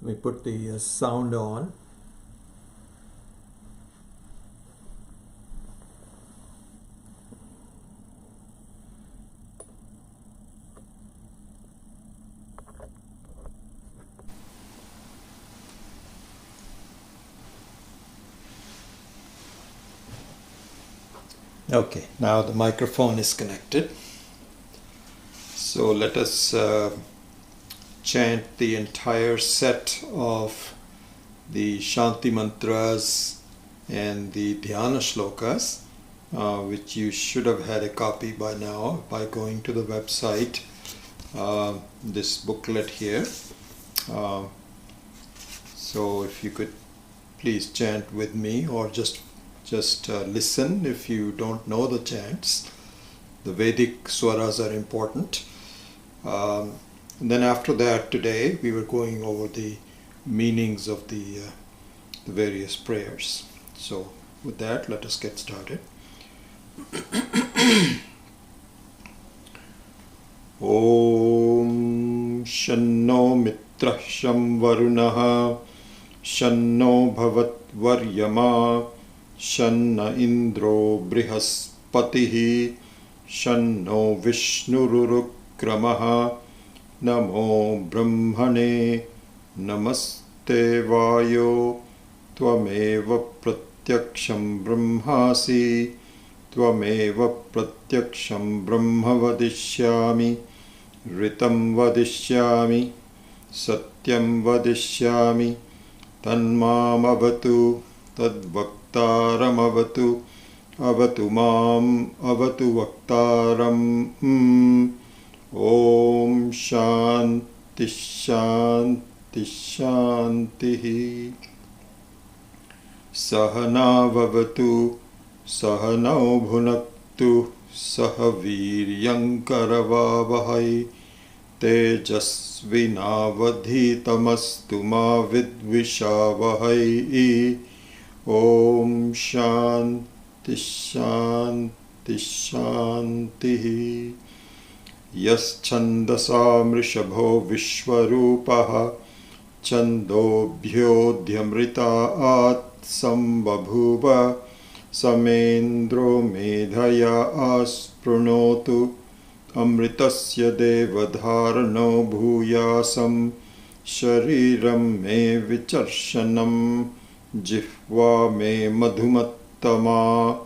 me put the sound on. Okay, now the microphone is connected. So let us chant the entire set of the Shanti mantras and the Dhyana shlokas, which you should have had a copy by now by going to the website, this booklet here. So if you could please chant with me, or just listen if you don't know the chants. The Vedic swaras are important. And then after that, today we were going over the meanings of the various prayers. So with that, let us get started. Om Shanno Mitra Sham Varunaha Shanno Bhavat Varyama Shanna Indro Brihaspatihi Shanno Vishnurukramaha Namo Brahmane Namaste Vayo Tvameva Pratyaksham Brahmasi Tvameva Pratyaksham Brahma Vadishyami Ritam Vadishyami Satyam Vadishyami Tanmam Avatu Tadvaktaram Avatu Avatu Mam Avatu Vaktaram. Om Shanti Shanti Shanti. Sahana Vavatu Sahanau Bhunaktu Sahaviryam Karavavahai Tejasvinavadhitamastu ma vidvishavahai. Om Shanti Shanti Shanti. Yas Chandasam Rishabho Vishwarupaha Chandobhyodhyamritaat Sambabhuva Samendro Medhaya Aspranotu Amritasya Devadharano Bhuyasam Shariram Me Vicharshanam Jihva Me Madhumattama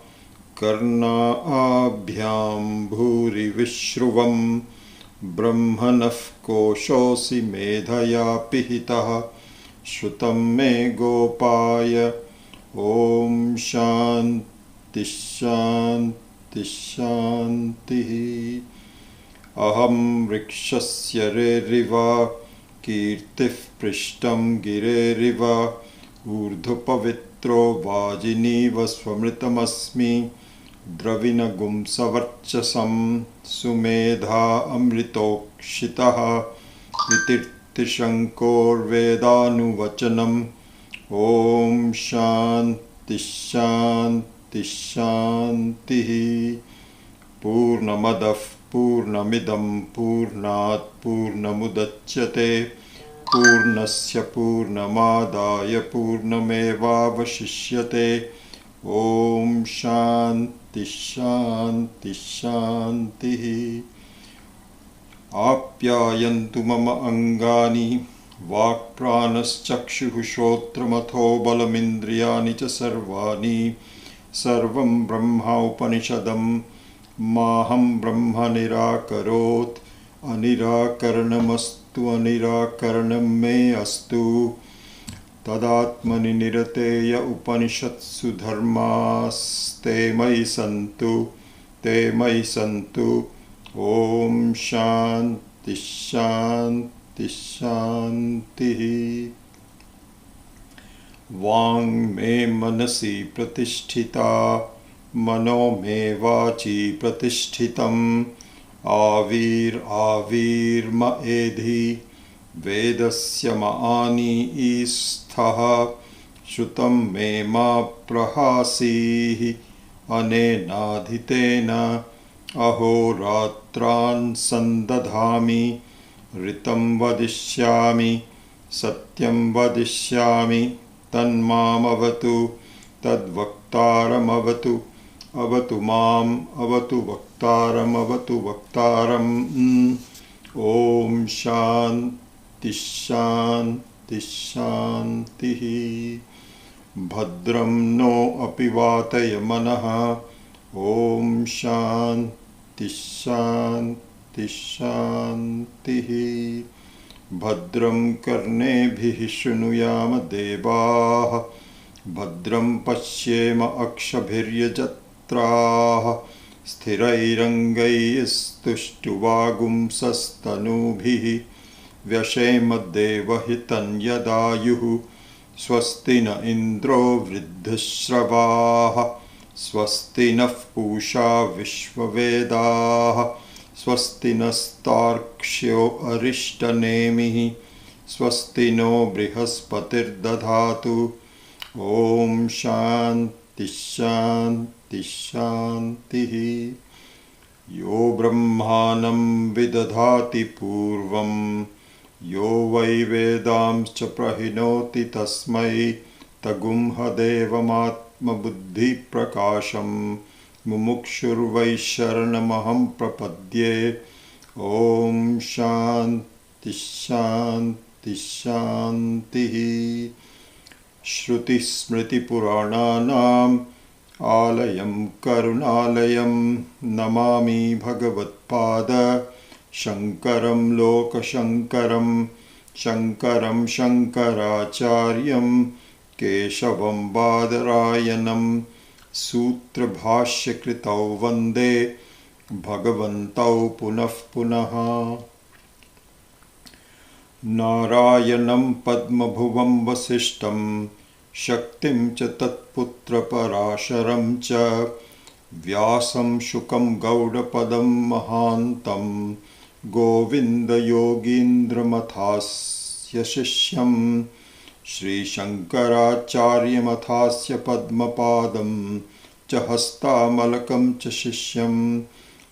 Karna Abhyam Bhuri Vishruvam Brahmanaf Koshosi Medhaya Pihitaha Shrutam Me Gopaya. Om Shanti Shanti Shanti. Aham Rikshasya Reriva Kirtif Prishtam Gireriva Urdhupavitro Vajiniva Swamritamasmi Dravina Savarchasam Sumedha Amritokshitaha Vitirtishankor Vedanu Vachanam. Om Shanti Shanti Shanti. Purnamadav Purnamidam Purnat Purnamudachyate Purnasya Purnamadaya Purnamevavashishyate. Om Shanti Shanti Shanti. Apyayantu mama angani Vakpranaschakshuh Shrotramatho Balamindriyani cha sarvani Sarvam Brahma Upanishadam Maham Brahma Nirakarot Anirakarnamastu Anirakaranam Me Astu Tadatmani Nirateya Upanishatsu Dharmas Te Mai Santu Te Mai Santu. Om Shanti Shanti Shanti. Vang me manasi pratisthita Mano me vachi pratishthitam Avir avir ma edhi Vedasya maani isthaha Shrutam me ma prahasihi Anenadhitena Ahoratran sandadhami Ritam vadishyami सत्यं वदिष्यामि तन्मामवतु तद्वक्तारमवतु अवतु माम् अवतु वक्तारमवतु वक्तारम् ॐ शान्ति शान्ति शान्तिः भद्रं no अपि वातय मनः ॐ शान्ति शान्ति शान्तिः भद्रं कर्णेभिः शृणुयाम देवाः भद्रं पश्येम अक्षभिर्यजत्राः स्थिरैरङ्गैस्तुष्टुवागुंसस्तनूभिः व्यशेम देवहितं यदायुः स्वस्ति न इन्द्रो वृद्धश्रवाः स्वस्ति नः पूषा विश्ववेदाः स्वस्ति नस्तार्क्ष्यो अरिष्टनेमिः स्वस्ति नो बृहस्पतिर्दधातु ॐ शान्ति शान्ति शान्तिः यो ब्रह्मानं विदधाति पूर्वं यो वै वेदांश्च प्रहिणोति तस्मै तगुंहदेवमात्मबुद्धिप्रकाशं मुमुक्षुर्वै शरणमहं प्रपद्ये ॐ शान्ति शान्ति शान्तिः श्रुतिस्मृतिपुराणानाम् आलयं करुणालयं नमामि भगवत्पाद शङ्करं लोकशङ्करं शङ्करं शङ्कराचार्यं केशवं बादरायणं सूत्रभाष्यकृतौ वन्दे भगवन्तौ पुनः पुनः नारायणं पद्मभुवं वसिष्ठं शक्तिं च तत्पुत्रपराशरं च व्यासं शुकं गौडपदं महान्तं गोविन्दयोगीन्द्रमथास्य शिष्यं श्रीशङ्कराचार्यमथास्य पद्मपादं च हस्तामलकं च शिष्यं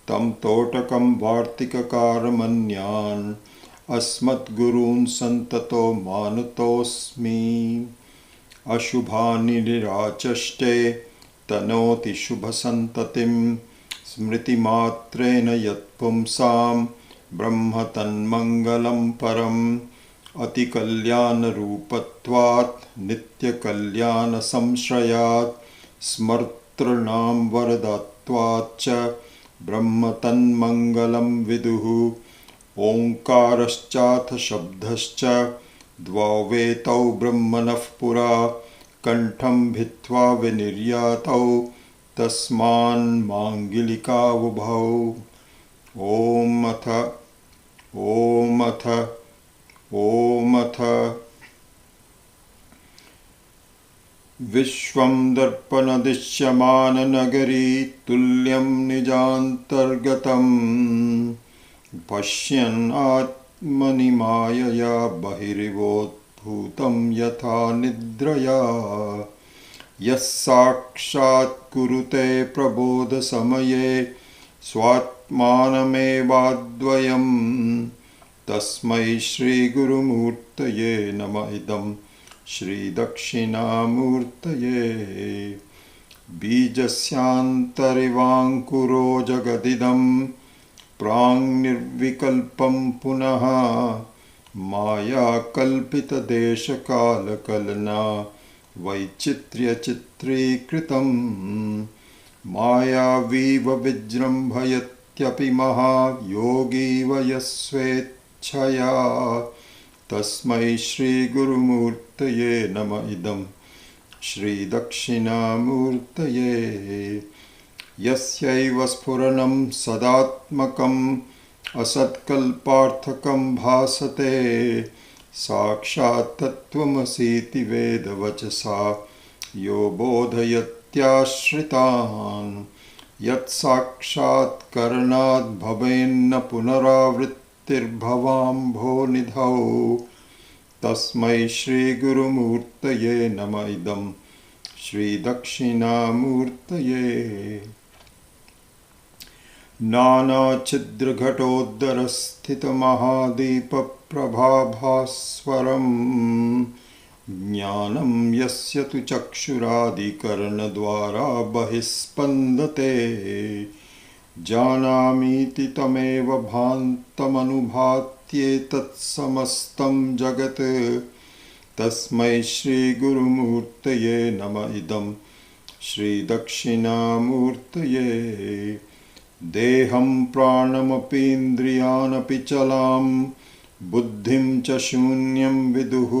तं तोटकं वार्तिककारमन्यान् अस्मद्गुरून् सन्ततो मानुतोऽस्मि अशुभानि निराचष्टे तनोति शुभसन्ततिं स्मृतिमात्रेण यत्पुंसां ब्रह्म तन्मङ्गलं परम् अतिकल्याणरूपत्वात् नित्यकल्याणसंश्रयात् स्मर्तॄणां वरदात्वाच्च ब्रह्म तन्मङ्गलं विदुः ओङ्कारश्चाथ शब्दश्च द्वावेतौ ब्रह्मणः पुरा कण्ठं भित्त्वा विनिर्यातौ तस्मान्माङ्गलिकावुभौ ॐ अथ विश्वं दर्पणदृश्यमाननगरी तुल्यं निजान्तर्गतं पश्यन् आत्मनि मायया बहिरिवोद्भूतं यथा निद्रया यः साक्षात् कुरुते प्रबोधसमये स्वात्मानमेवाद्वयं तस्मै श्रीगुरुमूर्तये नमः इदं श्रीदक्षिणामूर्तये बीजस्यान्तरिवाङ्कुरो जगदिदं प्राङ्निर्विकल्पं पुनः मायाकल्पितदेशकालकलना वैचित्र्यचित्रीकृतं मायावीव विजृम्भयत्यपि महायोगी वयस्वेच्छया तस्मै श्रीगुरुमूर्तये नमः इदं श्रीदक्षिणामूर्तये यस्यैव स्फुरणं सदात्मकम् असत्कल्पार्थकं भासते साक्षात् तत्त्वमसीति वेदवचसा यो बोधयत्याश्रितान् यत्साक्षात्करणाद् भवेन्न पुनरावृत्तिर्भवाम्भोनिधौ तस्मै श्रीगुरुमूर्तये नमः इदं श्रीदक्षिणामूर्तये नानाच्छिद्रघटोदरस्थितमहादीपप्रज्वलितं प्रभाभास्वरम् ज्ञानं यस्य तु चक्षुरादिकर्णद्वारा बहिस्पन्दते जानामीति तमेव भान्तमनुभात्येतत्समस्तं जगत् तस्मै श्रीगुरुमूर्तये नम इदं श्रीदक्षिणामूर्तये देहं प्राणमपीन्द्रियानपि चलां बुद्धिं च शून्यं विदुः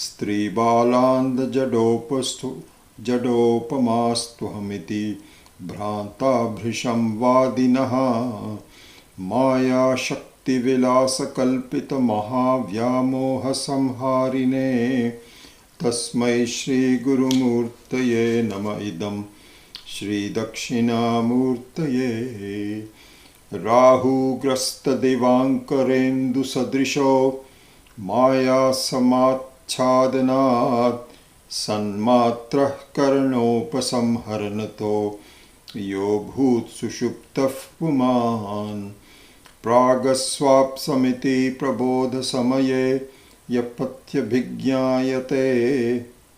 स्त्रीबालान्दजडोपमास्त्वहमिति भ्रान्ताभृशं वादिनः मायाशक्तिविलासकल्पितमहाव्यामोहसंहारिणे तस्मै श्रीगुरुमूर्तये नम इदं श्रीदक्षिणामूर्तये राहुग्रस्तदिवाङ्करेन्दुसदृशो मायासमाच्छादनात् सन्मात्रः कर्णोपसंहरणतो यो भूत्सुषुप्तः पुमान् प्रागस्वाप्समिति प्रबोधसमये यपत्यभिज्ञायते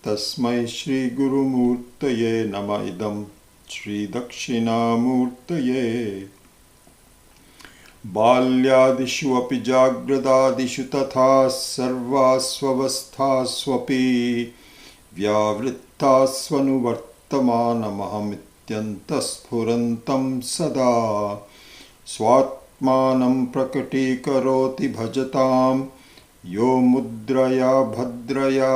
तस्मै श्रीगुरुमूर्तये नम इदं श्रीदक्षिणामूर्तये बाल्यादिषु अपि जाग्रदादिषु तथा सर्वास्वस्थास्वपि व्यावृत्तास्वनुवर्तमानमहमित्यन्तःस्फुरन्तं सदा स्वात्मानं प्रकटीकरोति भजतां यो मुद्रया भद्रया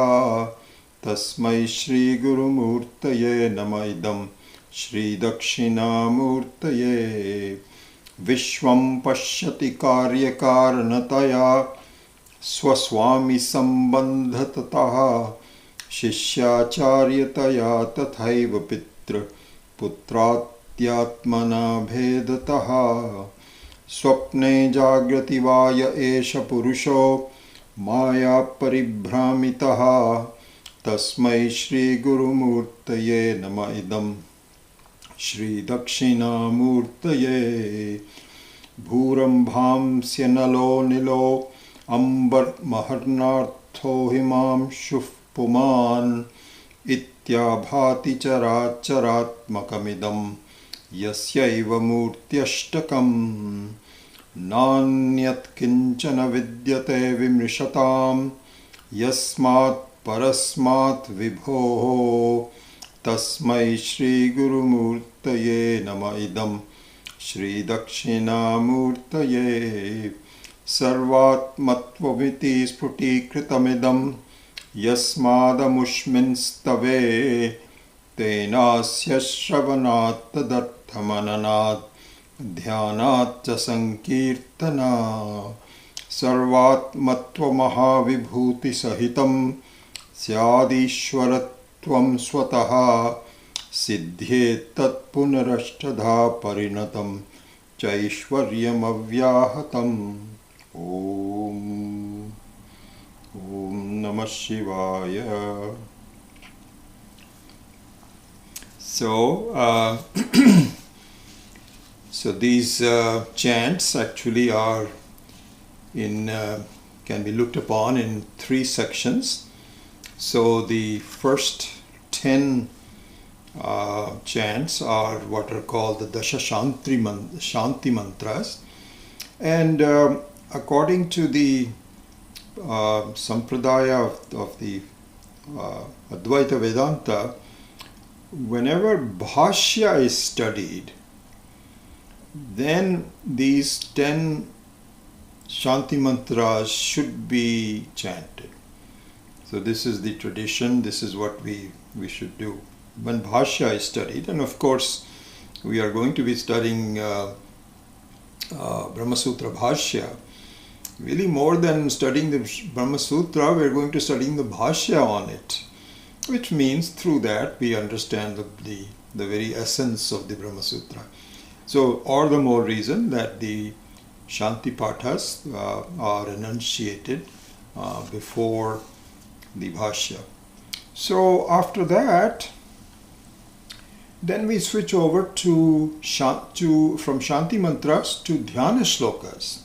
तस्मै श्रीगुरुमूर्तये नम इदं श्रीदक्षिणामूर्तये विश्वं पश्यति कार्यकारणतया स्वस्वामिसम्बन्धतः शिष्याचार्यतया तथैव पितृपुत्रात्यात्मना भेदतः स्वप्ने जाग्रति वा य एष पुरुषो मायापरिभ्रामितः तस्मै श्रीगुरुमूर्तये नम इदं श्रीदक्षिणामूर्तये भूरम्भांस्य नलो निलो अम्बर्महर्नार्थो हिमांशुः पुमान् इत्याभाति चराचरात्मकमिदं यस्यैव मूर्त्यष्टकम् नान्यत् किञ्चन विद्यते विमृशतां यस्मात् परस्मात् विभोः तस्मै श्रीगुरुमूर्तये नम इदं श्रीदक्षिणामूर्तये सर्वात्मत्वमिति स्फुटीकृतमिदं यस्मादमुष्मिंस्तवे तेनास्य श्रवणात् तदर्थमननात् ध्यानात् च संकीर्तनात् सर्वात्मत्वमहाविभूतिसहितं स्यादीश्वरत्वं स्वतः सिद्ध्येत्तत्पुनरष्टधा परिणतं चैश्वर्यमव्याहतम् ॐ नमः शिवाय. So these chants actually are can be looked upon in 3 sections. So the first 10 chants are what are called the Dasha Shanti mantras, and according to the sampradaya of the Advaita Vedanta, whenever Bhashya is studied, then these 10 Shanti mantras should be chanted. So this is the tradition, this is what we should do when Bhashya is studied. And of course, we are going to be studying Brahma Sutra Bhashya. Really, more than studying the Brahma Sutra, we are going to studying the Bhashya on it, which means through that we understand the very essence of the Brahma Sutra. So, all the more reason that the Shanti Pathas are enunciated before the Bhashya. So, after that, then we switch over from Shanti Mantras to Dhyana Shlokas.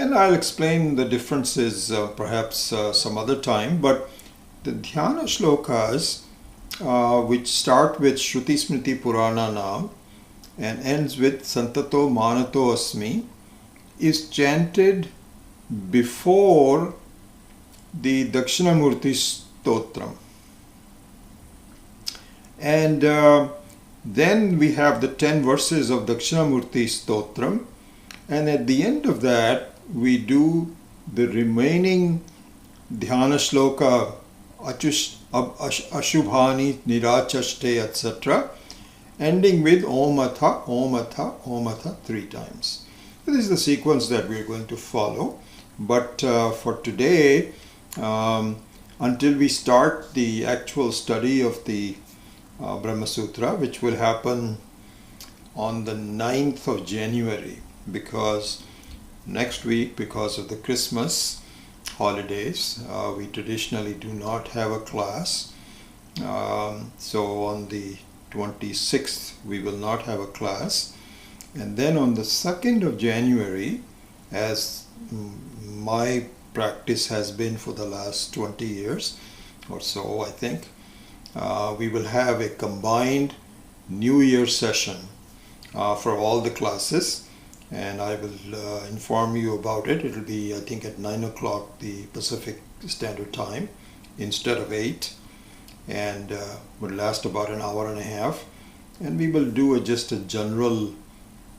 And I'll explain the differences perhaps some other time, but the dhyana shlokas, which start with Shruti Smriti Purana now and ends with Santato Manato Asmi, is chanted before the Dakshinamurti Stotram. And then we have the 10 verses of Dakshinamurti Stotram, and at the end of that we do the remaining dhyana shloka Ashubhani, Nirachaste, etc., ending with Om Atha, Om Atha, Om Atha 3 times. So this is the sequence that we are going to follow. But for today, until we start the actual study of the Brahma Sutra, which will happen on the 9th of January, because next week, because of the Christmas holidays, we traditionally do not have a class. So on the 26th, we will not have a class. And then on the 2nd of January, as my practice has been for the last 20 years or so, I think, we will have a combined New Year session for all the classes, and I will inform you about it. It will be, I think, at 9 o'clock the Pacific Standard Time instead of 8, and will last about an hour and a half, and we will do just a general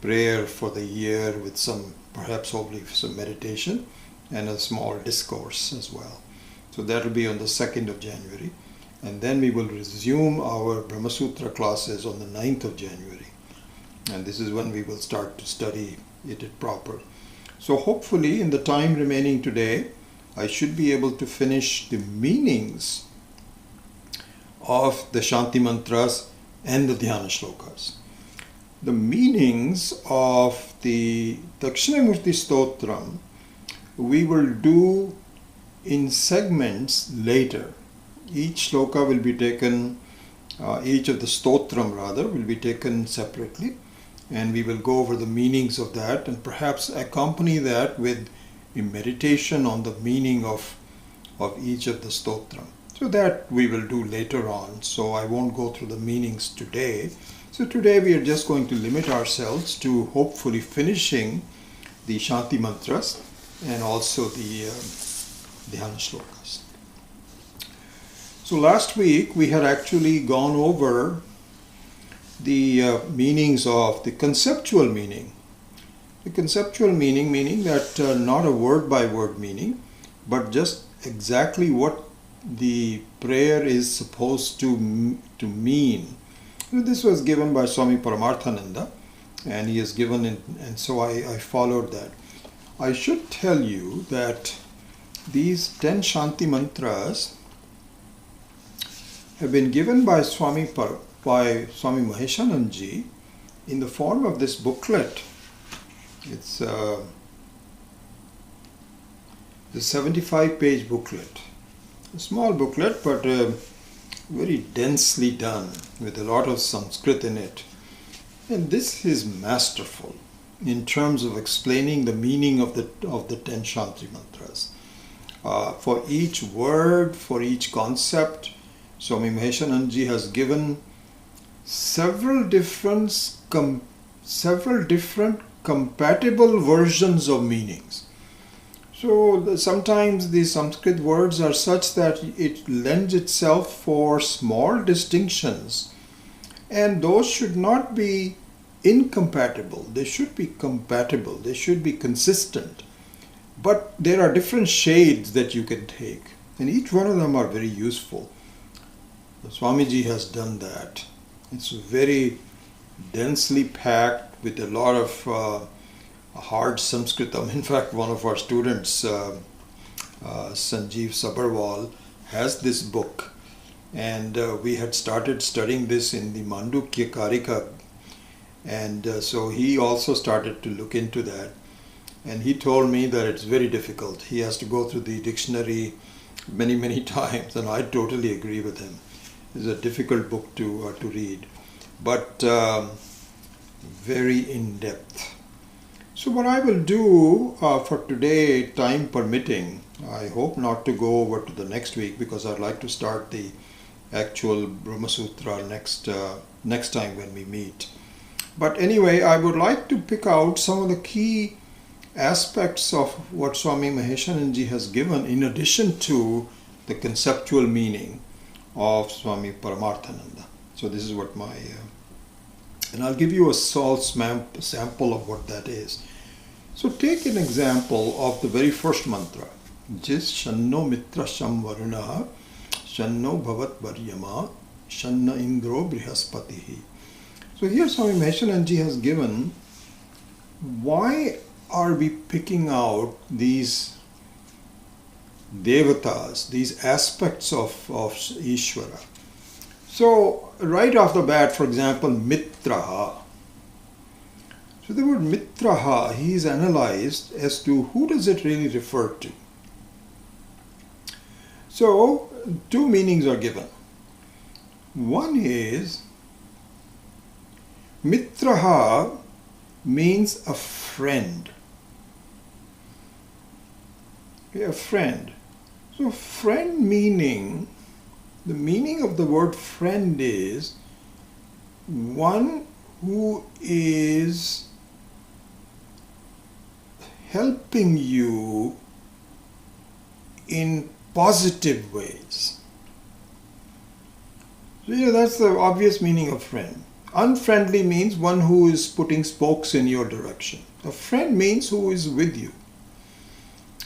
prayer for the year with some, perhaps hopefully some meditation and a small discourse as well. So that will be on the 2nd of January. And then we will resume our Brahma Sutra classes on the 9th of January. And this is when we will start to study it proper. So hopefully in the time remaining today, I should be able to finish the meanings of the Shanti mantras and the Dhyana shlokas. The meanings of the Dakshinamurti Stotram we will do in segments later. Each shloka will be taken, each of the stotram rather, will be taken separately, and we will go over the meanings of that and perhaps accompany that with a meditation on the meaning of each of the stotram. So that we will do later on, so I won't go through the meanings today. So today we are just going to limit ourselves to hopefully finishing the Shanti mantras and also the Dhyana shlokas. So last week we had actually gone over the meanings of the conceptual meaning. The conceptual meaning, meaning that not a word by word meaning, but just exactly what the prayer is supposed to mean. This was given by Swami Paramarthananda, and he has given it, and so I followed that. I should tell you that these 10 Shanti mantras have been given by Swami Maheshananji in the form of this booklet. It's the 75-page booklet. A small booklet, but very densely done with a lot of Sanskrit in it. And this is masterful in terms of explaining the meaning of the 10 Shanti mantras. For each word, for each concept, Swami Maheshananji has given several different compatible versions of meanings. So sometimes the Sanskrit words are such that it lends itself for small distinctions, and those should not be incompatible. They should be compatible. They should be consistent. But there are different shades that you can take, and each one of them are very useful. Swamiji has done that. It's very densely packed with a lot of hard Sanskritam. In fact, one of our students, Sanjeev Sabharwal, has this book, and we had started studying this in the Mandukya Karika, and so he also started to look into that, and he told me that it's very difficult. He has to go through the dictionary many times, and I totally agree with him. It's a difficult book to read, but very in-depth. So what I will do for today, time permitting, I hope not to go over to the next week because I'd like to start the actual Brahma Sutra next time when we meet. But anyway, I would like to pick out some of the key aspects of what Swami Maheshananji has given in addition to the conceptual meaning of Swami Paramarthananda. So this is what and I'll give you a small sample of what that is. So take an example of the very first mantra. Jis Shanno Mitra Sham Varunaha Shanno Bhavat Varyama Shanna Indro Brihaspatihi. So here Swami Maheshananji has given why are we picking out these devatas, these aspects of Ishvara. So right off the bat, for example, Mitraha. So the word Mitraha, he is analyzed as to who does it really refer to. So two meanings are given. One is Mitraha means a friend. Okay, a friend. So friend meaning, the meaning of the word friend is one who is helping you in positive ways. So that's the obvious meaning of friend. Unfriendly means one who is putting spokes in your direction. A friend means who is with you.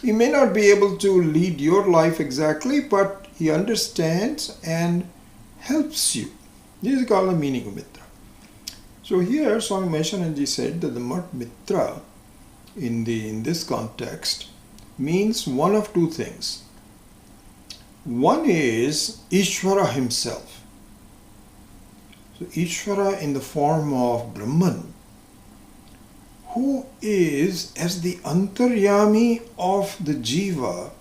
He may not be able to lead your life exactly, but he understands and helps you. This is called the meaning of Mitra. So here Swami Maheshananji said that the word Mitra in this context means one of two things. One is Ishvara himself. So Ishvara in the form of Brahman, who is as the Antaryami of the Jiva,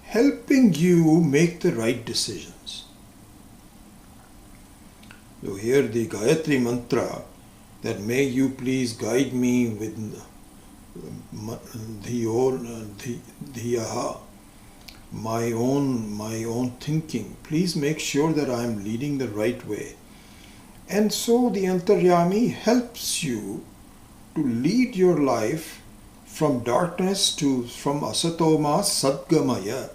helping you make the right decisions. So here the Gayatri mantra, that may you please guide me with dhiyaha, my own thinking. Please make sure that I am leading the right way. And so the Antaryami helps you to lead your life from darkness from asatoma sadgamaya.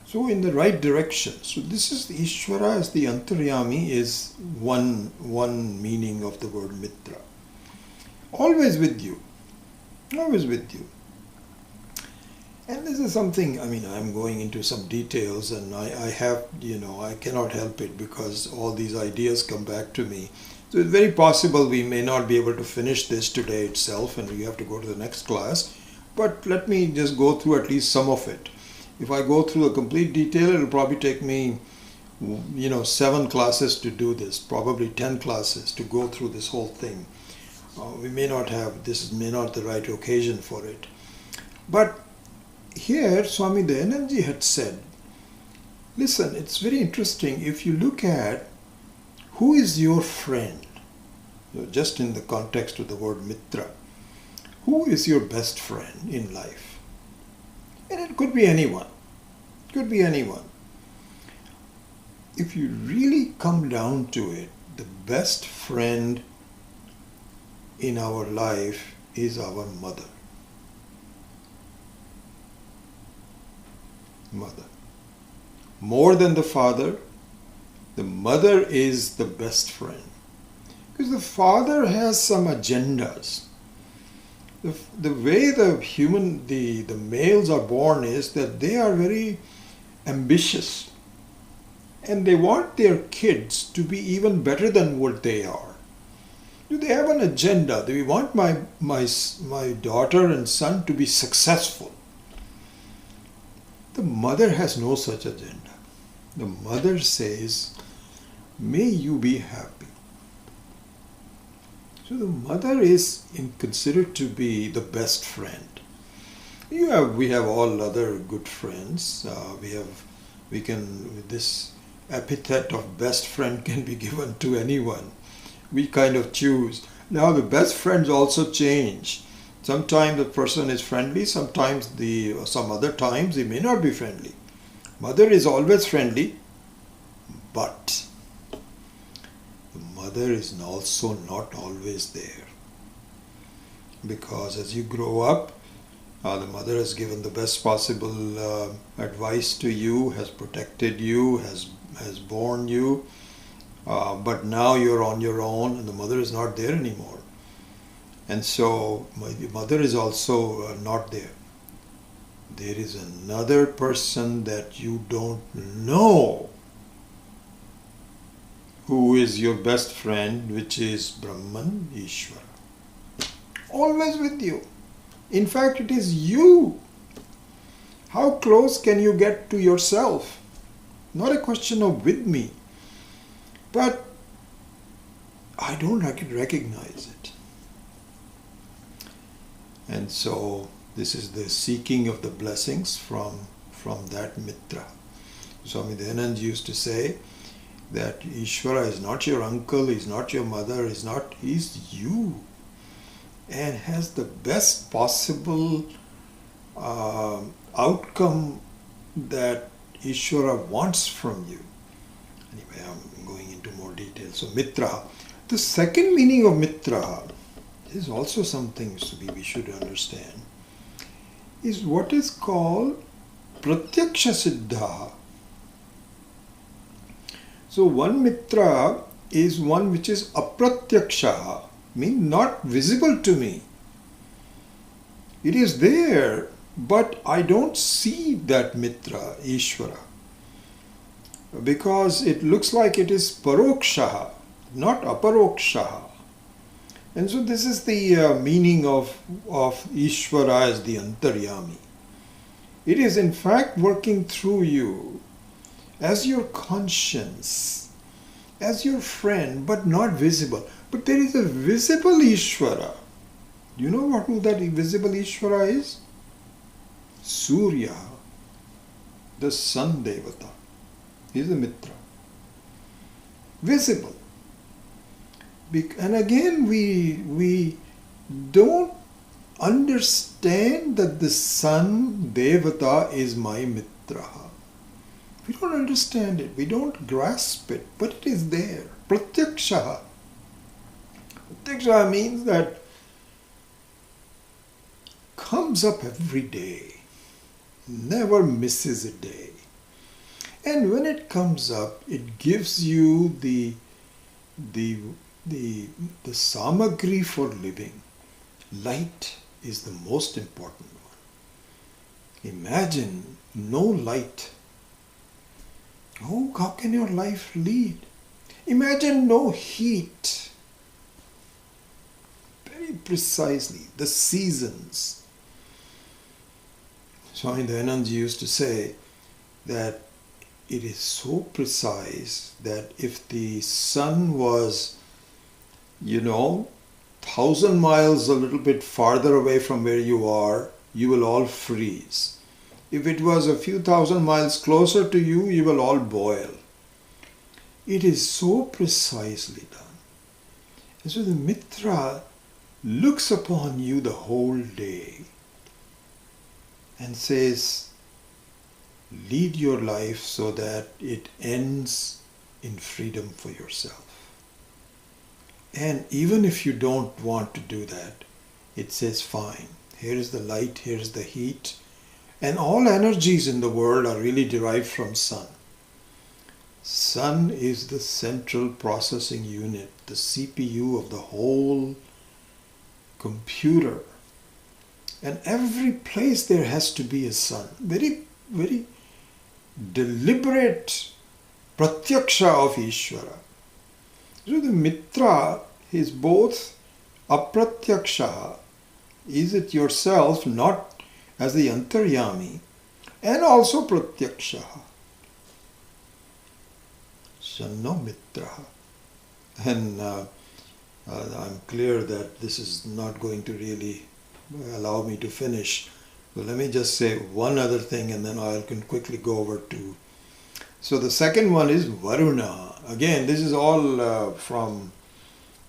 So in the right direction. So this is the Ishvara as the Antaryami is one meaning of the word Mitra. Always with you. Always with you. And this is something, I'm going into some details and I cannot help it because all these ideas come back to me. So it's very possible we may not be able to finish this today itself and we have to go to the next class. But let me just go through at least some of it. If I go through a complete detail, it'll probably take me, 7 classes to do this, probably 10 classes to go through this whole thing. This may not the right occasion for it. But here Swami Dayanandji had said, listen, it's very interesting if you look at who is your friend, just in the context of the word Mitra, who is your best friend in life? And it could be anyone. It could be anyone. If you really come down to it, the best friend in our life is our mother. Mother. More than the father, the mother is the best friend. Because the father has some agendas. The way the males are born is that they are very ambitious. And they want their kids to be even better than what they are. They have an agenda. They want my daughter and son to be successful. The mother has no such agenda. The mother says, may you be happy. So the mother is considered to be the best friend. We have all other good friends. This epithet of best friend can be given to anyone. We kind of choose. Now the best friends also change. Sometimes the person is friendly, sometimes some other times he may not be friendly. Mother is always friendly, but the mother is also not always there. Because as you grow up, the mother has given the best possible advice to you, has protected you, has borne you, but now you're on your own and the mother is not there anymore. And so the mother is also not there. There is another person that you don't know who is your best friend, which is Brahman, Ishvara. Always with you. In fact, it is you. How close can you get to yourself? Not a question of with me, but I don't recognize it. And so this is the seeking of the blessings from that mitra. Swami Dayanand used to say that Ishvara is not your uncle, he's not your mother, he's you, and has the best possible outcome that Ishvara wants from you. Anyway, I'm going into more detail. So Mitra. The second meaning of Mitra is also something we should understand, is what is called Pratyaksha Siddha. So one Mitra is one which is Apratyaksha, means not visible to me. It is there, but I don't see that Mitra, Ishvara, because it looks like it is Paroksha, not Aparoksha. And so this is the meaning of Ishvara as the Antaryami. It is in fact working through you as your conscience, as your friend, but not visible. But there is a visible Ishvara. Do you know who that visible Ishvara is? Surya, the sun devata. He is a Mitra. Visible. And again, we don't understand that the sun devata is my Mitra. We don't understand it. We don't grasp it. But it is there. Pratyaksha. Pratyaksha means that comes up every day. Never misses a day. And when it comes up, it gives you the samagri for living. Light is the most important one. Imagine no light. Oh, how can your life lead? Imagine no heat. Very precisely, the seasons. Swami Dayanand used to say that it is so precise that if the sun was, 1,000 miles a little bit farther away from where you are, you will all freeze. If it was a few thousand miles closer to you, you will all boil. It is so precisely done. And so the Mitra looks upon you the whole day and says, lead your life so that it ends in freedom for yourself. And even if you don't want to do that, it says, fine, here is the light, here is the heat, and all energies in the world are really derived from sun. Sun is the central processing unit, the CPU of the whole computer. And every place there has to be a sun. Very, very deliberate pratyaksha of Ishvara. So the Mitra is both apratyaksha, is it yourself, not as the Antaryami, and also pratyaksha. Sanno Mitra. And I'm clear that this is not going to really allow me to finish. So let me just say one other thing and then I can quickly go over to. So the second one is Varuna. Again, this is all from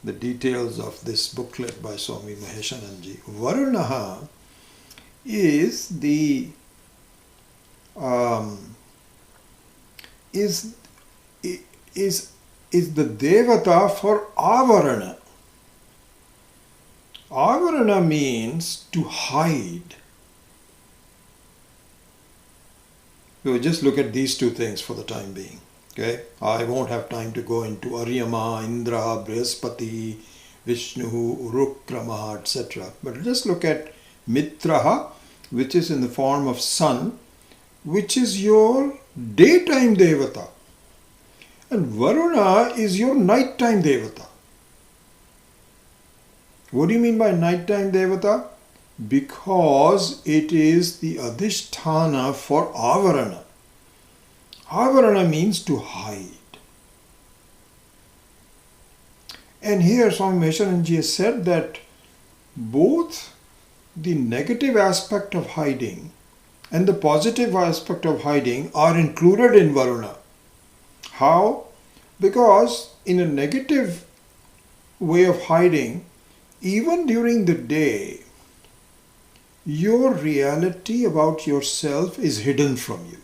the details of this booklet by Swami Maheshananji. Varunaha is the is the devata for avarana. Avarana means to hide. So just look at these two things for the time being. Okay, I won't have time to go into Aryama, Indra, Brihaspati, Vishnu, Urukrama, etc. But just look at Mitraha, which is in the form of sun, which is your daytime devata. And Varuna is your nighttime devata. What do you mean by nighttime devata? Because it is the adhisthana for avarana. Avarana means to hide. And here Swami Maheshananji has said that both the negative aspect of hiding and the positive aspect of hiding are included in Varuna. How? Because in a negative way of hiding, even during the day, your reality about yourself is hidden from you.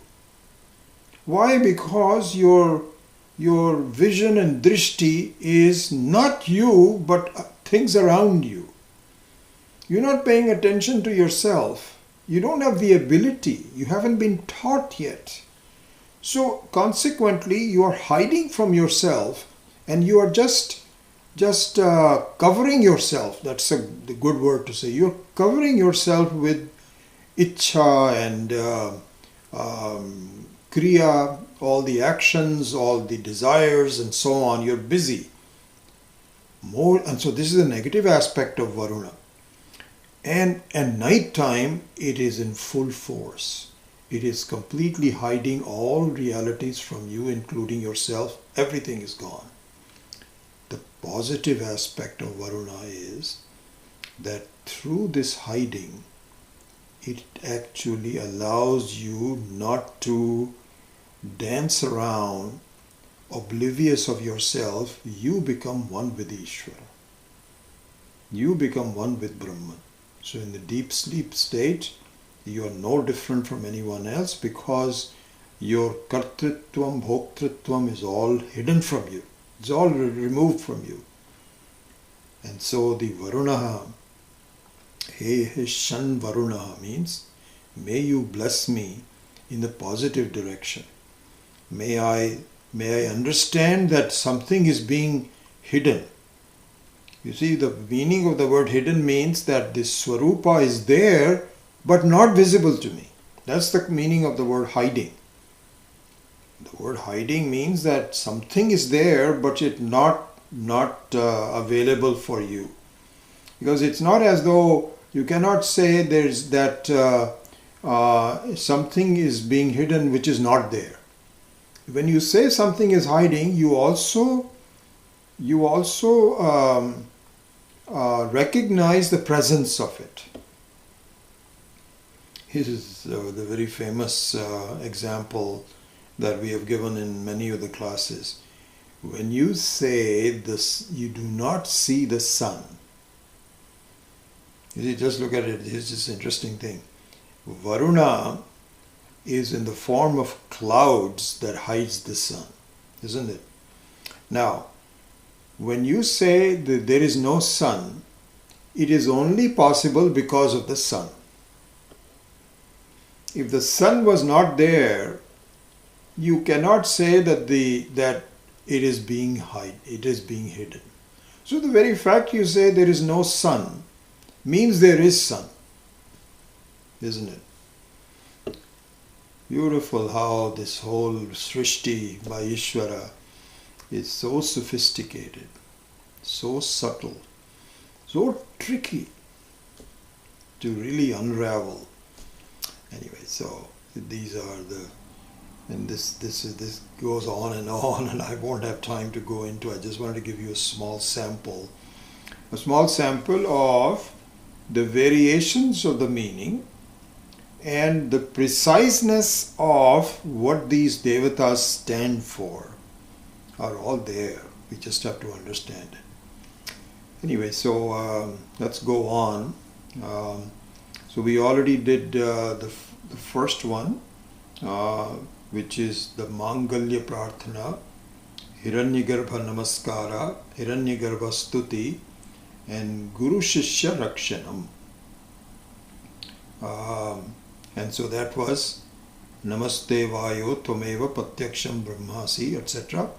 Why? Because your vision and drishti is not you, but things around you. You're not paying attention to yourself. You don't have the ability. You haven't been taught yet. So consequently, you are hiding from yourself and you are just covering yourself. That's the good word to say. You're covering yourself with ichcha and kriya, all the actions, all the desires and so on. You're busy. And so this is a negative aspect of Varuna. And at night time, it is in full force. It is completely hiding all realities from you, including yourself. Everything is gone. The positive aspect of Varuna is that through this hiding, it actually allows you not to dance around oblivious of yourself. You become one with Ishvara. You become one with Brahman. So in the deep sleep state, you are no different from anyone else because your kartritvam, bhoktritvam is all hidden from you. It's all removed from you. And so the Varunaha, He Shan Varunaha means, may you bless me in the positive direction. May I understand that something is being hidden. You see, the meaning of the word hidden means that this Swarupa is there but not visible to me. That's the meaning of the word hiding. The word hiding means that something is there but it's not available for you. Because it's not as though you cannot say there's that something is being hidden which is not there. When you say something is hiding, you also recognize the presence of it. This is the very famous example that we have given in many of the classes. When you say this, you do not see the sun. You see, just look at it. Here's this interesting thing. Varuna is in the form of clouds that hides the sun, isn't it? Now, when you say that there is no sun, it is only possible because of the sun. If the sun was not there, you cannot say that it is being hidden. So the very fact you say there is no sun means there is sun, isn't it? Beautiful how this whole Srishti by Ishvara is so sophisticated, so subtle, so tricky to really unravel. Anyway, so these are and this goes on, and I won't have time to go into. I just wanted to give you a small sample of the variations of the meaning and the preciseness of what these devatas stand for are all there. We just have to understand it. Anyway, so let's go on. So we already did the first one, which is the Mangalya Prarthana, Hiranyagarbha Namaskara, Hiranyagarbha Stuti, and Guru Shishya Rakshanam. And so that was Namaste Vayo Tvameva Pratyaksham Brahmasi, etc.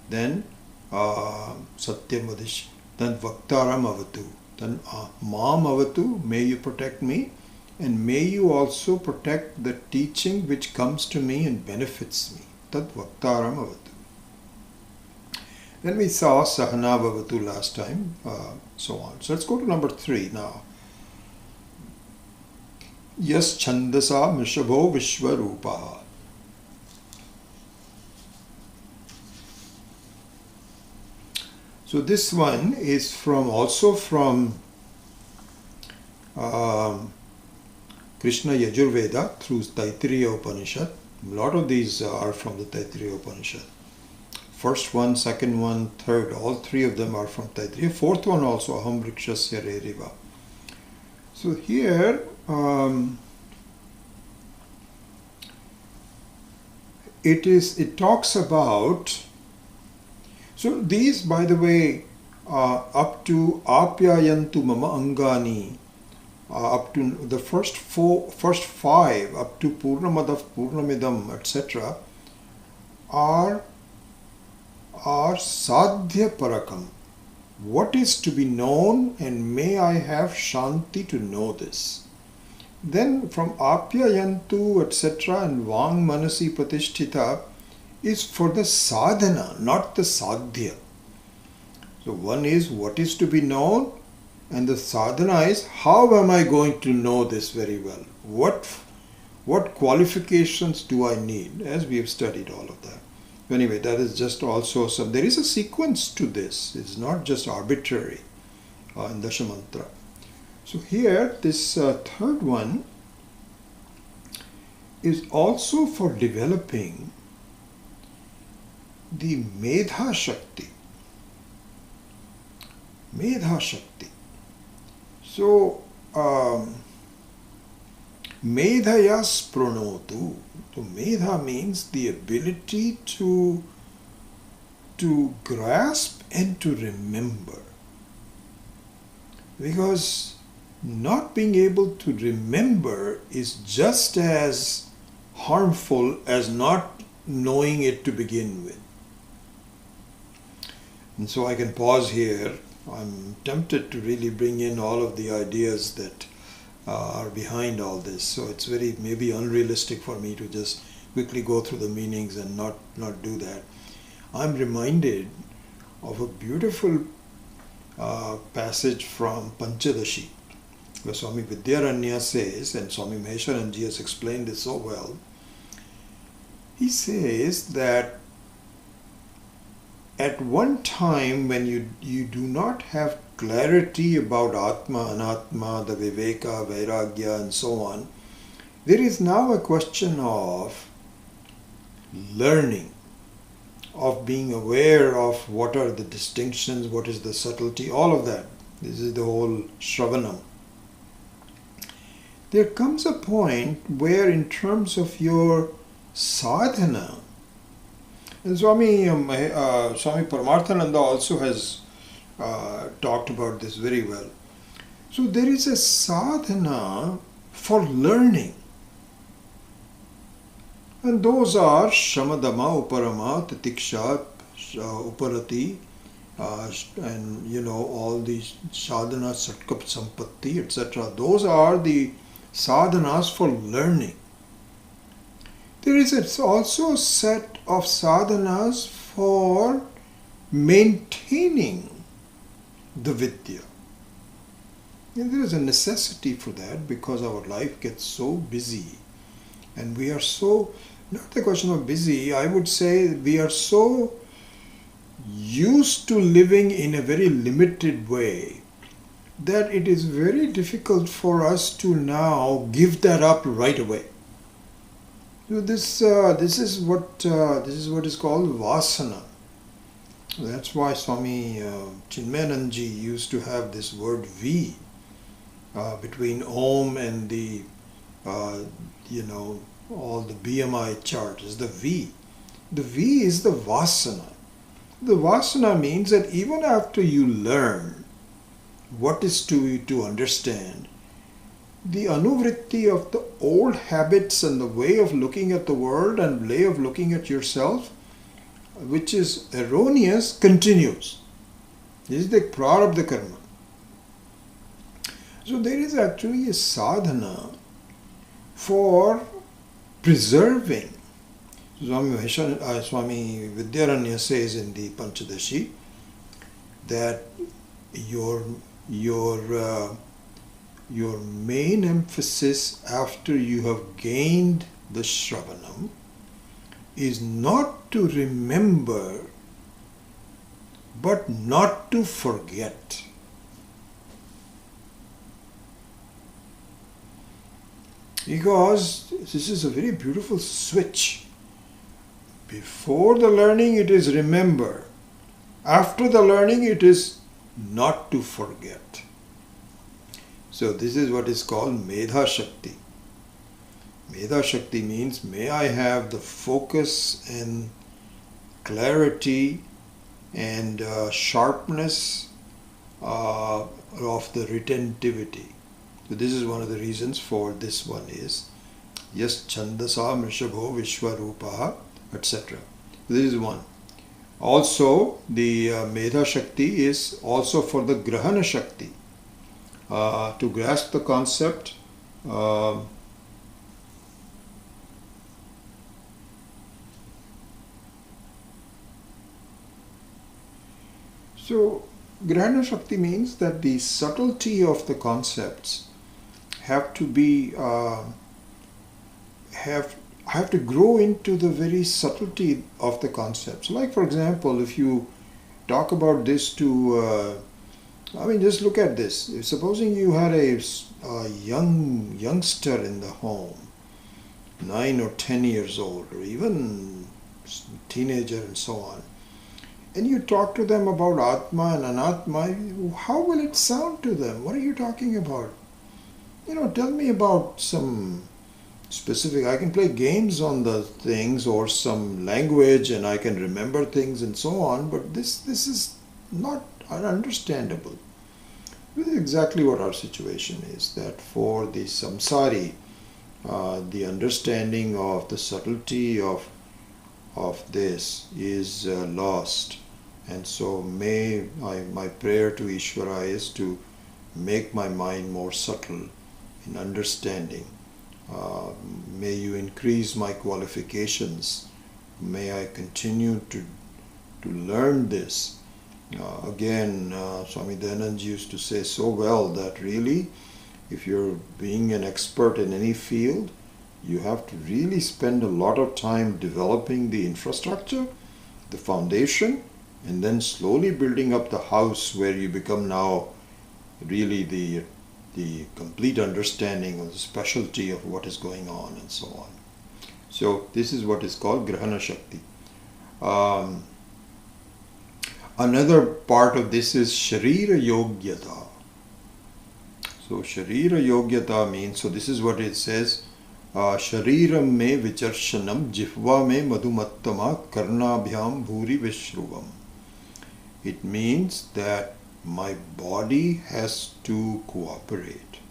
Then Satyam Vadish, then Vaktaram Avatu, then Mam Avatu, may you protect me, and may you also protect the teaching which comes to me and benefits me. Tat Vaktaram Avatu. Then we saw Sahana Bhavatu last time, so on. So let's go to number 3 now. Yas Chandasa Mishabho Vishwarupaha. So this one is also from Krishna Yajurveda through Taittiriya Upanishad. A lot of these are from the Taittiriya Upanishad. First one, second one, third, all 3 of them are from Taittiriya. Fourth one also, Aham Vrikshasya Reriva. So here, it talks about, so these, by the way, up to Apyayantu Mama Angani, up to the first 5, up to Purnamadav, Purnamidam, etc., are Sadhya Parakam. What is to be known, and may I have Shanti to know this. Then from Apyayantu, etc., and Vang Manasi Pratishtita is for the sadhana, not the sadhya. So one is what is to be known, and the sadhana is how am I going to know this very well? What qualifications do I need? As we have studied all of that. Anyway, that is just also some. There is a sequence to this. It's not just arbitrary in Dashamantra. So here, this third one is also for developing the Medha Shakti. Medha Shakti. So, Medhaya Spronotu. So, Medha means the ability to grasp and to remember. Because not being able to remember is just as harmful as not knowing it to begin with. And so I can pause here. I'm tempted to really bring in all of the ideas that are behind all this. So it's very maybe unrealistic for me to just quickly go through the meanings and not do that. I'm reminded of a beautiful passage from Panchadashi, where Swami Vidyaranya says, and Swami Maheswaranji has explained this so well, he says that at one time when you do not have clarity about Atma, Anatma, the Viveka, Vairagya and so on, there is now a question of learning, of being aware of what are the distinctions, what is the subtlety, all of that. This is the whole Shravanam. There comes a point where in terms of your sadhana, and Swami Paramarthananda also has talked about this very well. So there is a sadhana for learning. And those are Shamadama, Uparama, Titiksha, Uparati, and all these sadhana, Satkap Sampatti, etc. Those are the sadhanas for learning. There is also a set of sadhanas for maintaining the vidya. And there is a necessity for that because our life gets so busy and we are so, not the question of busy, I would say we are so used to living in a very limited way that it is very difficult for us to now give that up right away. So this is what is called vasana. That's why Swami Chinmayananji used to have this word V between Om and the, all the BMI chart is the V. The V is the Vasana. The Vasana means that even after you learn what is to understand, the anuvritti of the old habits and the way of looking at the world and way of looking at yourself, which is erroneous, continues. This is the prarabdha karma. So there is actually a sadhana for preserving. Swami Vidyaranya says in the Panchadashi that your main emphasis after you have gained the Shravanam is not to remember but not to forget. Because this is a very beautiful switch. Before the learning it is remember. After the learning it is not to forget. So this is what is called Medha Shakti. Medha Shakti means may I have the focus and clarity and sharpness of the retentivity. So this is one of the reasons for this one is Yas Chandasa Mrishabho Vishwarupaha, etc. This is one. Also the Medha Shakti is also for the Grahana Shakti. To grasp the concept, so Grahana Shakti means that the subtlety of the concepts have to be have to grow into the very subtlety of the concepts. Like for example, if you talk about this to just look at this. Supposing you had a youngster in the home, 9 or 10 years old, or even teenager and so on, and you talk to them about Atma and Anatma, how will it sound to them? What are you talking about? Tell me about some specific, I can play games on the things or some language and I can remember things and so on, but this is not ununderstandable. This is exactly what our situation is, that for the samsari, the understanding of the subtlety of this is lost. And so my prayer to Ishvara is to make my mind more subtle in understanding. May you increase my qualifications. May I continue to learn this. Again, Swami Dayanand used to say so well that really, if you're being an expert in any field, you have to really spend a lot of time developing the infrastructure, the foundation, and then slowly building up the house where you become now really the complete understanding of the specialty of what is going on and so on. So this is what is called Grahana Shakti. Another part of this is Sharira Yogyata. So Sharira Yogyata means, so this is what it says, Shariram me vicharshanam jihva me madhumattama karnabhyam bhuri vishruvam. It means that my body has to cooperate.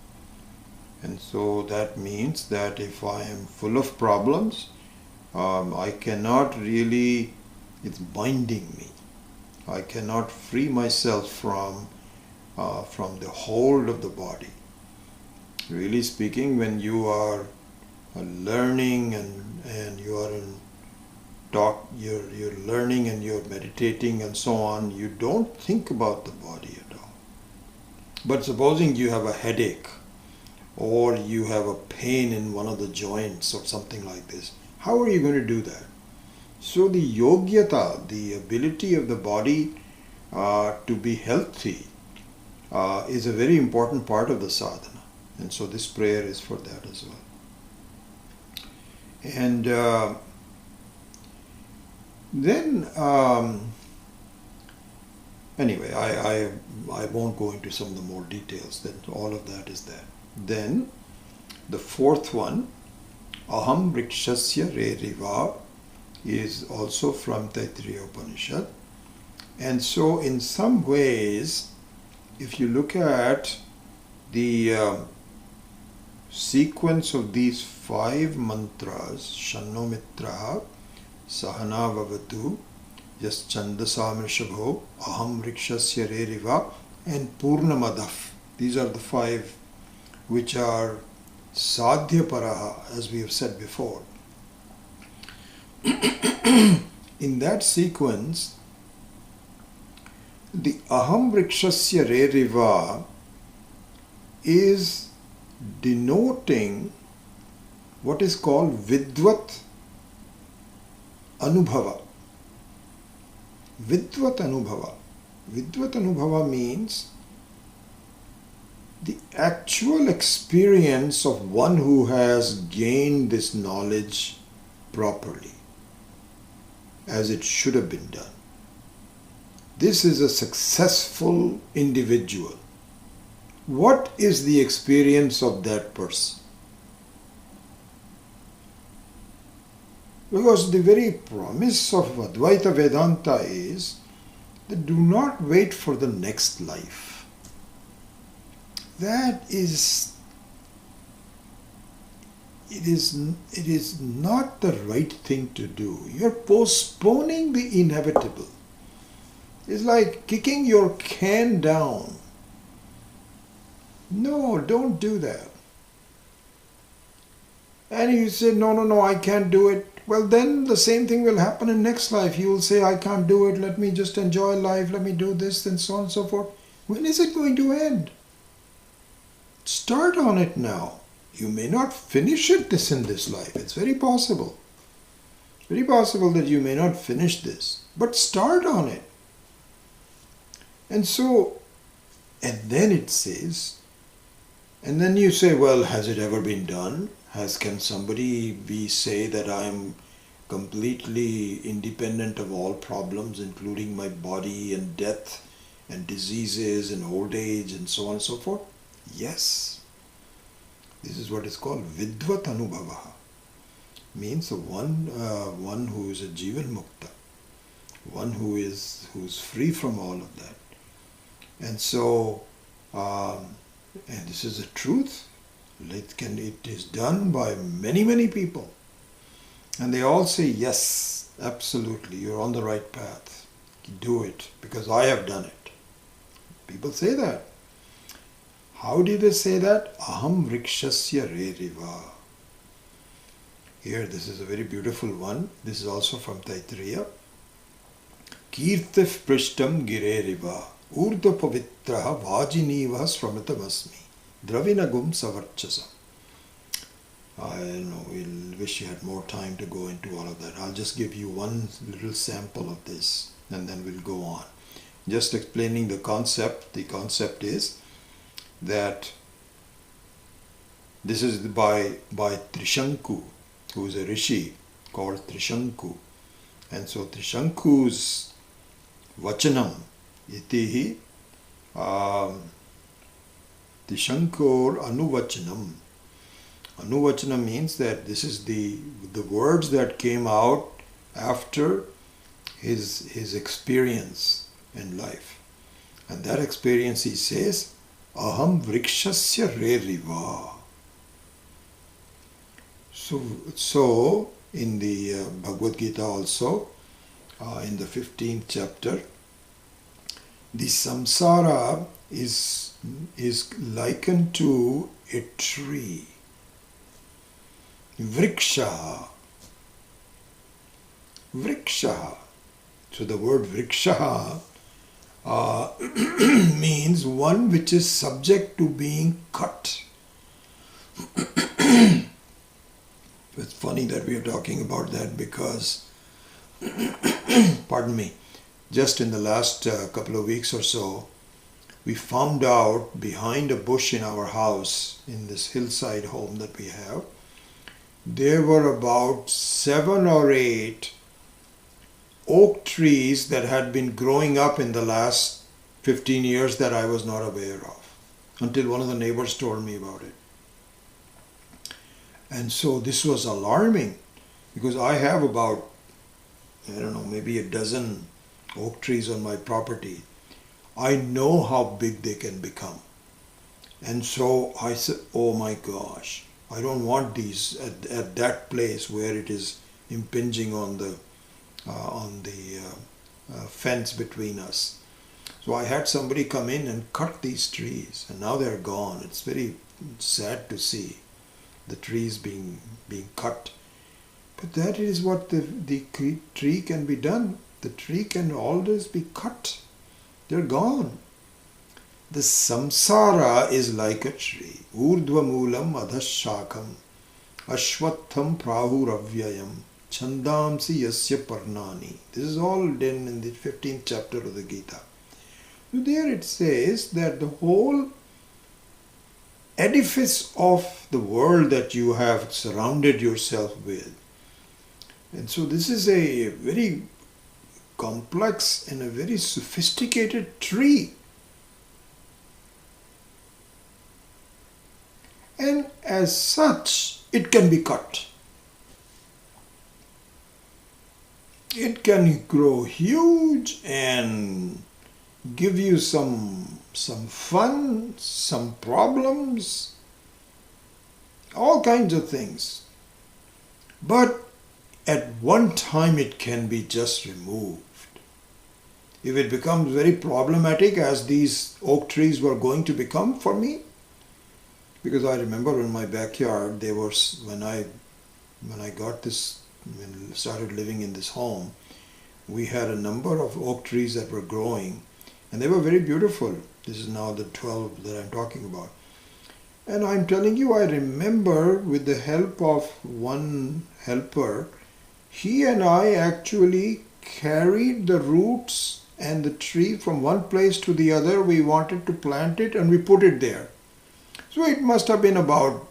And so that means that if I am full of problems, I cannot really, it's binding me. I cannot free myself from the hold of the body. Really speaking, when you are learning and you are you're learning and you're meditating and so on, you don't think about the body at all. But supposing you have a headache or you have a pain in one of the joints or something like this, how are you going to do that? So the yogyata, the ability of the body to be healthy, is a very important part of the sadhana. And so this prayer is for that as well. And then Anyway, I won't go into some of the more details. Then all of that is there. Then the fourth one, Aham Vrikshasya Reriva, is also from Taittiriya Upanishad. And so in some ways, if you look at the sequence of these 5 mantras, Shanno Mitra, Sahana Vavatu, Yas Chandasamrishabho, Aham Vrikshasya Reriva, and Purnamadaf. These are the 5 which are Sadhya Paraha, as we have said before. In that sequence, the Aham Vrikshasya Reriva is denoting what is called Vidvat Anubhava. Vidvat Anubhava. Vidvat Anubhava means the actual experience of one who has gained this knowledge properly, as it should have been done. This is a successful individual. What is the experience of that person? Because the very promise of Advaita Vedanta is that do not wait for the next life. That is, it is not the right thing to do. You're postponing the inevitable. It's like kicking your can down. No, don't do that. And you say, no, I can't do it. Well, then the same thing will happen in next life. You will say, I can't do it. Let me just enjoy life. Let me do this and so on and so forth. When is it going to end? Start on it now. You may not finish this in this life. It's very possible. Very possible that you may not finish this. But start on it. And so, and then it says, and then you say, well, has it ever been done? Can somebody say that I am completely independent of all problems, including my body and death and diseases and old age and so on and so forth? Yes. This is what is called Vidvat Anubhava. Means the one who is a Jivan Mukta, one who's free from all of that. And so, and this is the truth. It is done by many people. And they all say, yes, absolutely, you're on the right path. Do it, because I have done it. People say that. How do they say that? Aham Vrikshasya Reriva. Here, this is a very beautiful one. This is also from Taittiriya. Kirtif Prishtam Gireriva. Urdha Pavitraha Vajiniva Sramitamasmi. Dravinagum Savarchasam. I wish you had more time to go into all of that. I'll just give you one little sample of this and then we'll go on. Just explaining the concept. The concept is that this is by Trishanku, who is a rishi called Trishanku. And so Trishanku's Vachanam itihi Trishankur Anuvachanam. Anuvachanam means that this is the words that came out after his experience in life. And that experience, he says, Aham Vrikshasya Reriva. So in the Bhagavad Gita also, in the 15th chapter, the samsara is likened to a tree. Vriksha. Vriksha. So the word vriksha means one which is subject to being cut. It's funny that we are talking about that because, pardon me, just in the last couple of weeks or so, we found out behind a bush in our house, in this hillside home that we have, there were about 7 or 8 oak trees that had been growing up in the last 15 years that I was not aware of, until one of the neighbors told me about it. And so this was alarming, because I have about, I don't know, maybe a dozen oak trees on my property. I know how big they can become. And so I said, oh my gosh, I don't want these at that place where it is impinging on the fence between us. So I had somebody come in and cut these trees, and now they're gone. It's very sad to see the trees being cut. But that is what the tree can be done. The tree can always be cut. They're gone. The samsara is like a tree. Urdhva moolam adhashakam ashwatham prahuravyayam chandamsi yasya parnani. This is all done in the 15th chapter of the Gita. So there it says that the whole edifice of the world that you have surrounded yourself with. And so this is a very complex and a very sophisticated tree. And as such, it can be cut. It can grow huge and give you some fun, some problems, all kinds of things. But at one time it can be just removed. If it becomes very problematic, as these oak trees were going to become for me, because I remember in my backyard, there was, when I started living in this home, we had a number of oak trees that were growing, and they were very beautiful. This is now the 12 that I'm talking about. And I'm telling you, I remember with the help of one helper, he and I actually carried the roots and the tree from one place to the other. We wanted to plant it and we put it there. So it must have been about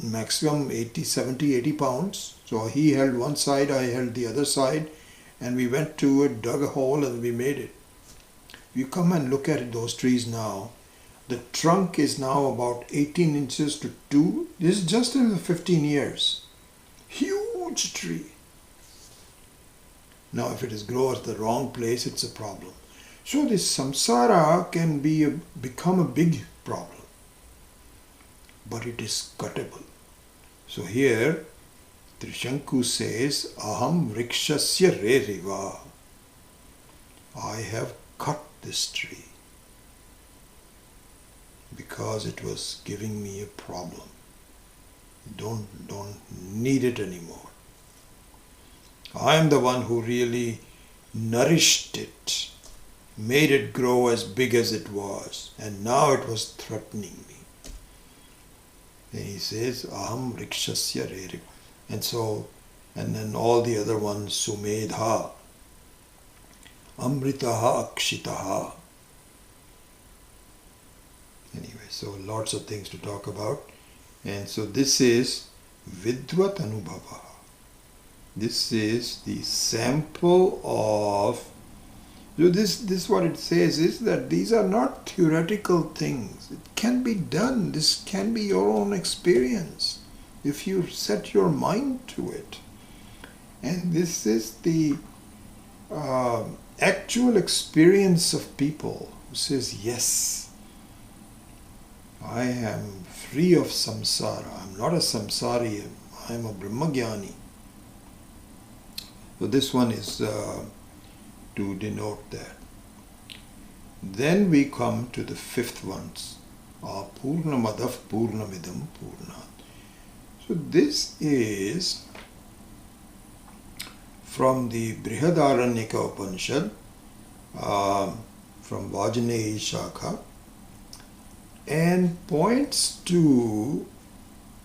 maximum 70, 80 pounds. So he held one side, I held the other side, and we went to it, dug a hole, and we made it. You come and look at those trees now. The trunk is now about 18 inches to 2. This is just in the 15 years. Huge tree. Now if it is grown at the wrong place, it's a problem. So this samsara can become a big problem. But it is cuttable. So here, Trishanku says, Aham rikshasya reriva. I have cut this tree because it was giving me a problem. Don't need it anymore. I am the one who really nourished it, made it grow as big as it was, and now it was threatening me. And he says, Aham rikshasya reriva. And then all the other ones, Sumedha, Amritaha Akshitaha. Anyway, so lots of things to talk about. And so this is Vidvat Anubhava. This is the sample of, so this what it says is that these are not theoretical things. It can be done. This can be your own experience if you set your mind to it. And this is the actual experience of people who says, yes, I am free of samsara. I'm not a samsari. I'm a brahmagyani. So this one is to denote that. Then we come to the fifth ones. Purnamadav Purnamidam Purnat. So this is from the Brihadaranyaka Upanishad, from Vajrayeya Shakha, and points to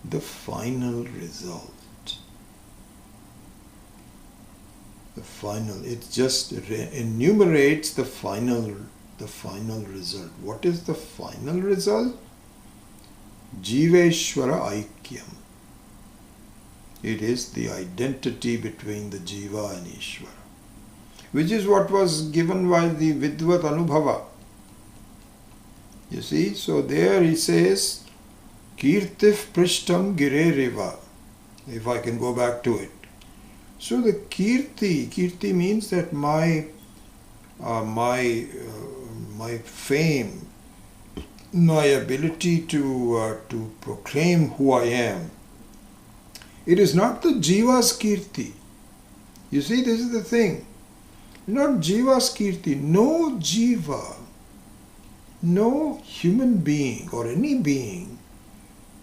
the final result. It just enumerates the final result. What is the final result? Jiveshwara Aikyam. It is the identity between the Jiva and Ishvara, which is what was given by the Vidvat Anubhava. You see, so there he says, Kirtif Prishtam Gireriva, if I can go back to it. So the Kirti means that my fame, my ability to proclaim who I am. It is not the Jiva's Kirti. You see, this is the thing. Not Jiva's Kirti. No Jiva, no human being or any being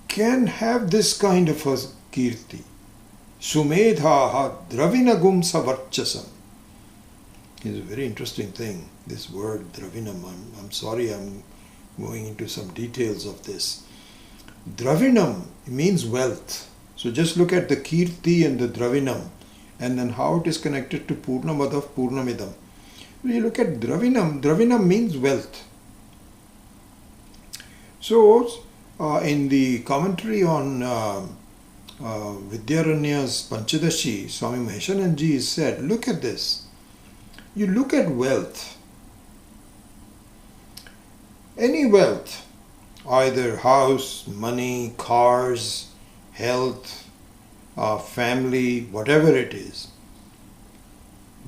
can have this kind of a Kirti. Sumedhaha Dravinagum Savarchasam. It's a very interesting thing, this word Dravinam. I'm sorry I'm going into some details of this. Dravinam means wealth. So just look at the Kirti and the Dravinam and then how it is connected to Purnamadav Purnamidam. When you look at Dravinam, Dravinam means wealth. So in the commentary on Vidyaranya's Panchadashi, Swami Maheshananji said, look at this. You look at wealth, any wealth, either house, money, cars, health, family, whatever it is,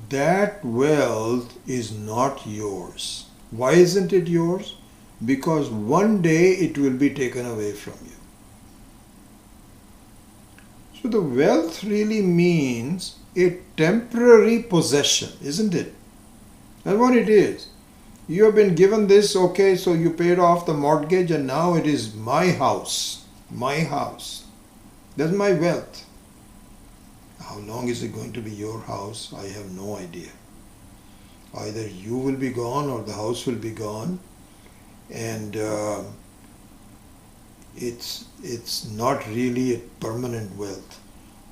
that wealth is not yours. Why isn't it yours? Because one day it will be taken away from you. So the wealth really means a temporary possession, isn't it? That's what it is. You have been given this, okay, so you paid off the mortgage and now it is my house. My house. That's my wealth. How long is it going to be your house? I have no idea. Either you will be gone or the house will be gone, and it's not really a permanent wealth.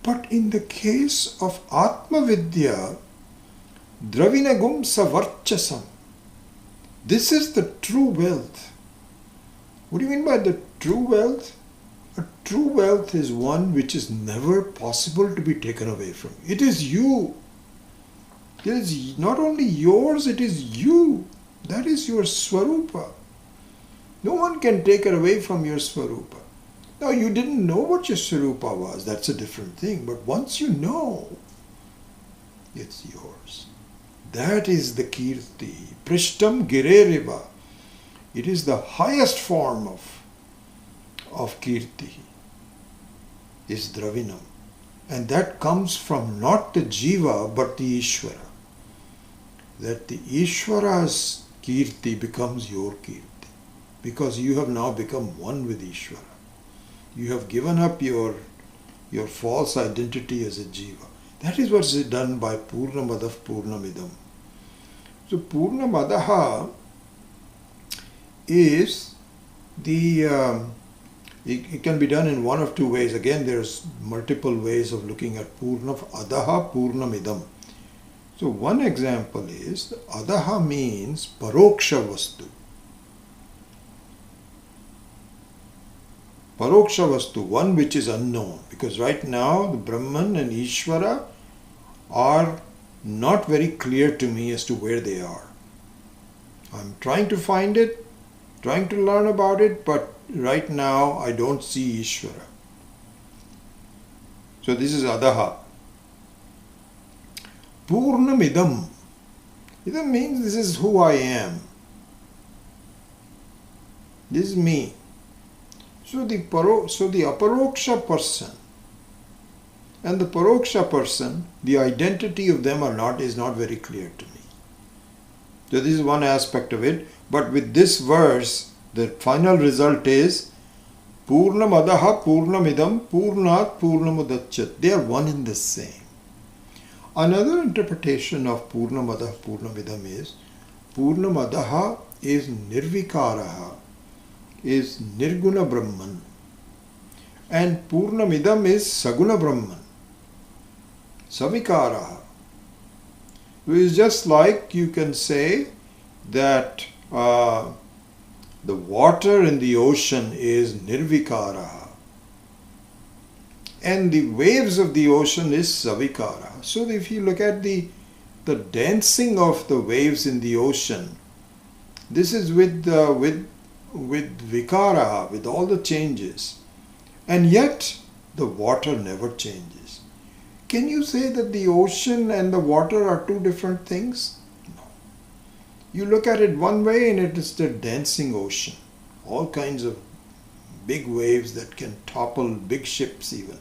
But in the case of Atma Vidya, Dravinagum Savarchasam, this is the true wealth. What do you mean by the true wealth? A true wealth is one which is never possible to be taken away from you. It is you. It is not only yours, it is you. That is your Swarupa. No one can take it away from your Swarupa. Now, you didn't know what your Swarupa was. That's a different thing. But once you know, it's yours. That is the Kirti. Prishtam Gireriva. It is the highest form of Kirti. Is Dravinam. And that comes from not the Jiva but the Ishvara. That the Ishvara's Kirti becomes your Kirti. Because you have now become one with Ishvara. You have given up your false identity as a Jiva. That is what is done by Purnamadav Purnamidam. So Purnamadaha is the... it can be done in one of two ways. Again, there's multiple ways of looking at Adaha Purnamidam. So one example is, Adaha means Paroksha Vastu. Paroksha Vastu, one which is unknown. Because right now, the Brahman and Ishvara are not very clear to me as to where they are. I'm trying to find it, trying to learn about it, but right now I don't see Ishvara. So this is Adaha. Purnamidam. Idam means this is who I am. This is me. So the aparoksha person and the paroksha person, the identity of them is not very clear to me. So this is one aspect of it. But with this verse, the final result is Purnamadaha Purnamidam Purnat Purnamudachyat. They are one in the same. Another interpretation of Purnamadaha Purnamidam is Purnamadaha is Nirvikaraha, is Nirguna Brahman, and Purnamidam is Saguna Brahman, Savikaraha. It is just like you can say that the water in the ocean is Nirvikaraha and the waves of the ocean is Savikaraha. So if you look at the dancing of the waves in the ocean, this is with with vikara, with all the changes, and yet the water never changes. Can you say that the ocean and the water are two different things? No. You look at it one way and it is the dancing ocean. All kinds of big waves that can topple big ships even.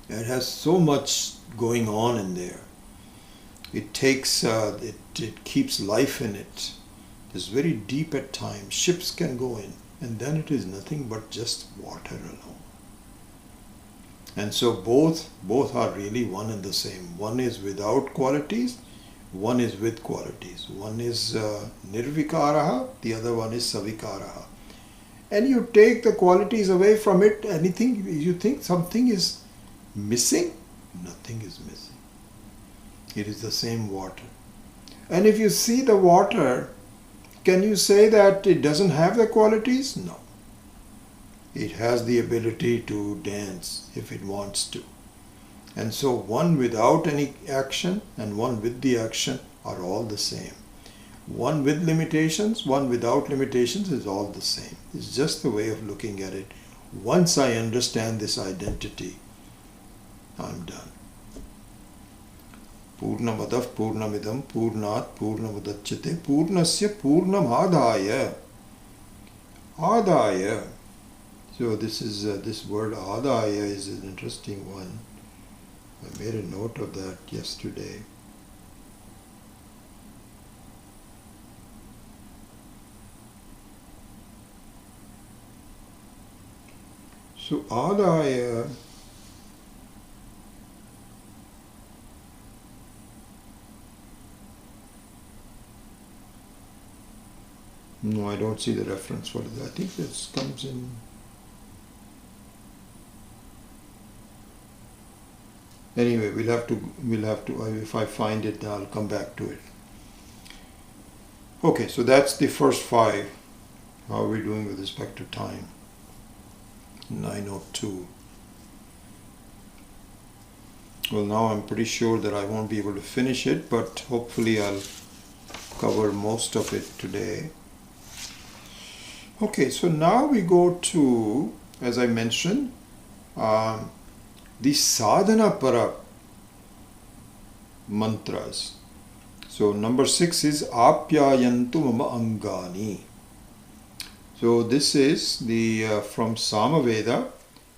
It has so much going on in there. It takes, it keeps life in it. It's very deep at times. Ships can go in, and then it is nothing but just water alone. And so both are really one and the same. One is without qualities, one is with qualities. One is nirvikaraha, the other one is savikaraha. And you take the qualities away from it, anything, you think something is missing? Nothing is missing. It is the same water. And if you see the water, can you say that it doesn't have the qualities? No. It has the ability to dance if it wants to. And so one without any action and one with the action are all the same. One with limitations, one without limitations is all the same. It's just the way of looking at it. Once I understand this identity, I'm done. Purnamadav Purnamidam Purnat Purnamudachyate Purnasya Purnamadaya. Adaya. So this is this word adaya is an interesting one. I made a note of that yesterday. So adaya no, I don't see the reference for it. I think this comes in. Anyway, we'll have to. If I find it, I'll come back to it. Okay, so that's the first 5. How are we doing with respect to time? 9:02. Well, now I'm pretty sure that I won't be able to finish it, but hopefully I'll cover most of it today. Okay, so now we go to, as I mentioned, the sadhana para mantras. So number 6 is apyayantu mama angani. So this is the from Samaveda,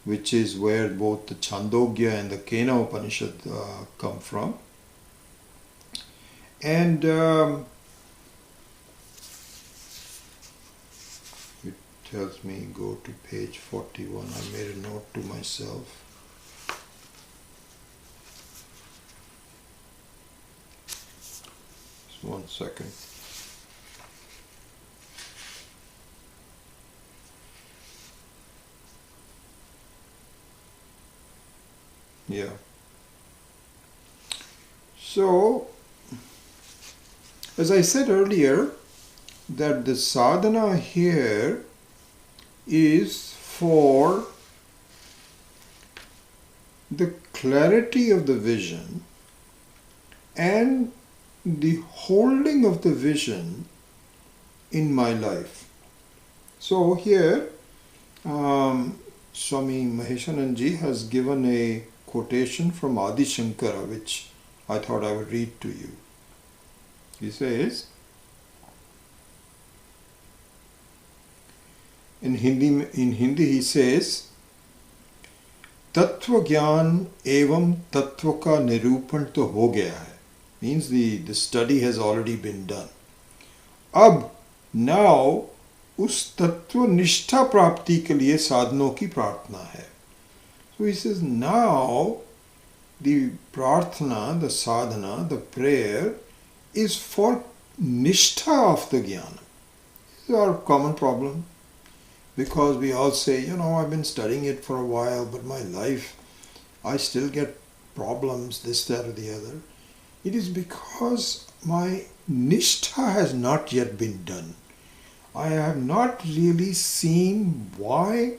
which is where both the Chandogya and the Kena Upanishad come from. And it tells me go to page 41. I made a note to myself. Just 1 second. Yeah. So, as I said earlier, that the sadhana here is for the clarity of the vision and the holding of the vision in my life. So here, Swami Maheshananji has given a quotation from Adi Shankara, which I thought I would read to you. He says, in Hindi he says, Tattva Gyan evam Tattva ka nirupan to ho gaya hai. Means the study has already been done. Ab now उस तत्व निष्ठा प्राप्ति के लिए साधनों की प्रार्थना है. So he says, now the prarthana, the sadhana, the prayer is for nishtha of the jnana. This is our common problem, because we all say, I've been studying it for a while, but my life, I still get problems, this, that, or the other. It is because my nishtha has not yet been done. I have not really seen why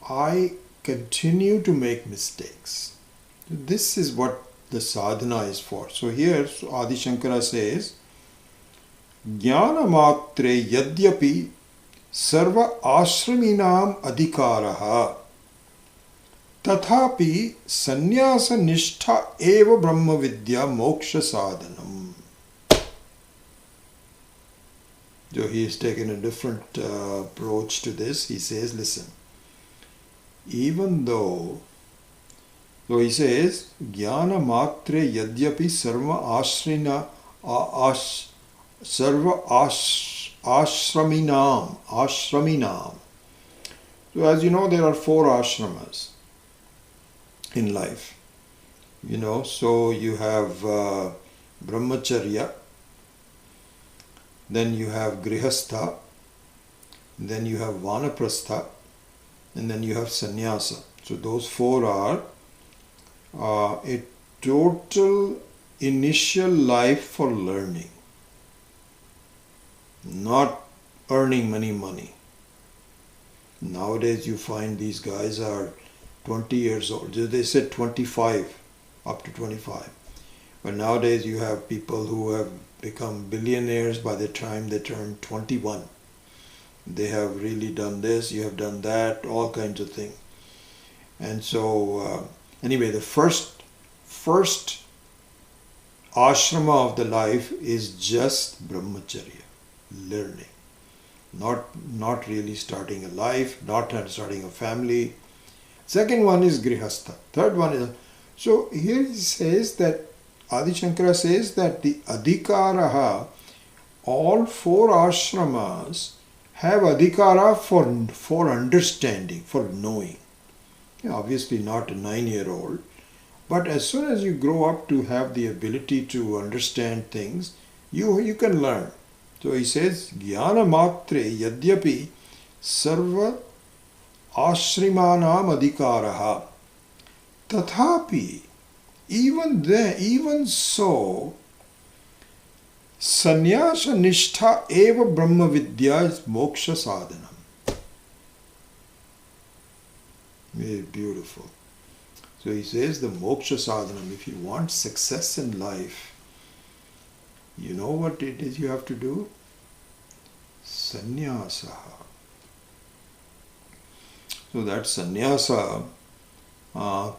I continue to make mistakes. This is what the sadhana is for. So here Adi Shankara says, ज्ञानमात्रे यद्यपि सर्व आश्रमीनाम अधिकारः तथापि संन्यास निष्ठा एव ब्रह्म विद्या मोक्ष साधनम. So he has taken a different approach to this. He says, listen, even though, so he says, jnana matre yadyapi sarva ashrina sarva ashraminam. So as you know, there are 4 ashramas in life. You know, so you have brahmacharya, then you have grihastha, then you have vanaprastha, and then you have sannyasa. So those 4 are a total initial life for learning, not earning money. Nowadays you find these guys are 20 years old. They said 25, up to 25. But nowadays you have people who have become billionaires by the time they turn 21. They have really done this, you have done that, all kinds of things. And so, anyway, the first ashrama of the life is just brahmacharya, learning. Not really starting a life, not starting a family. Second one is grihastha. Third one is... So here he says that, Adi Shankara says that the adhikaraha, all 4 ashramas have adhikara for understanding, for knowing. Yeah, obviously not a 9-year-old, but as soon as you grow up to have the ability to understand things, you can learn. So he says, jnana matre yadyapi sarva ashrimanam adhikaraha tathapi, even so, sannyasa nishtha eva brahma vidya is moksha sadhanam. Very beautiful. So he says the moksha sadhanam, if you want success in life, you know what it is you have to do? Sannyasa. So that sannyasa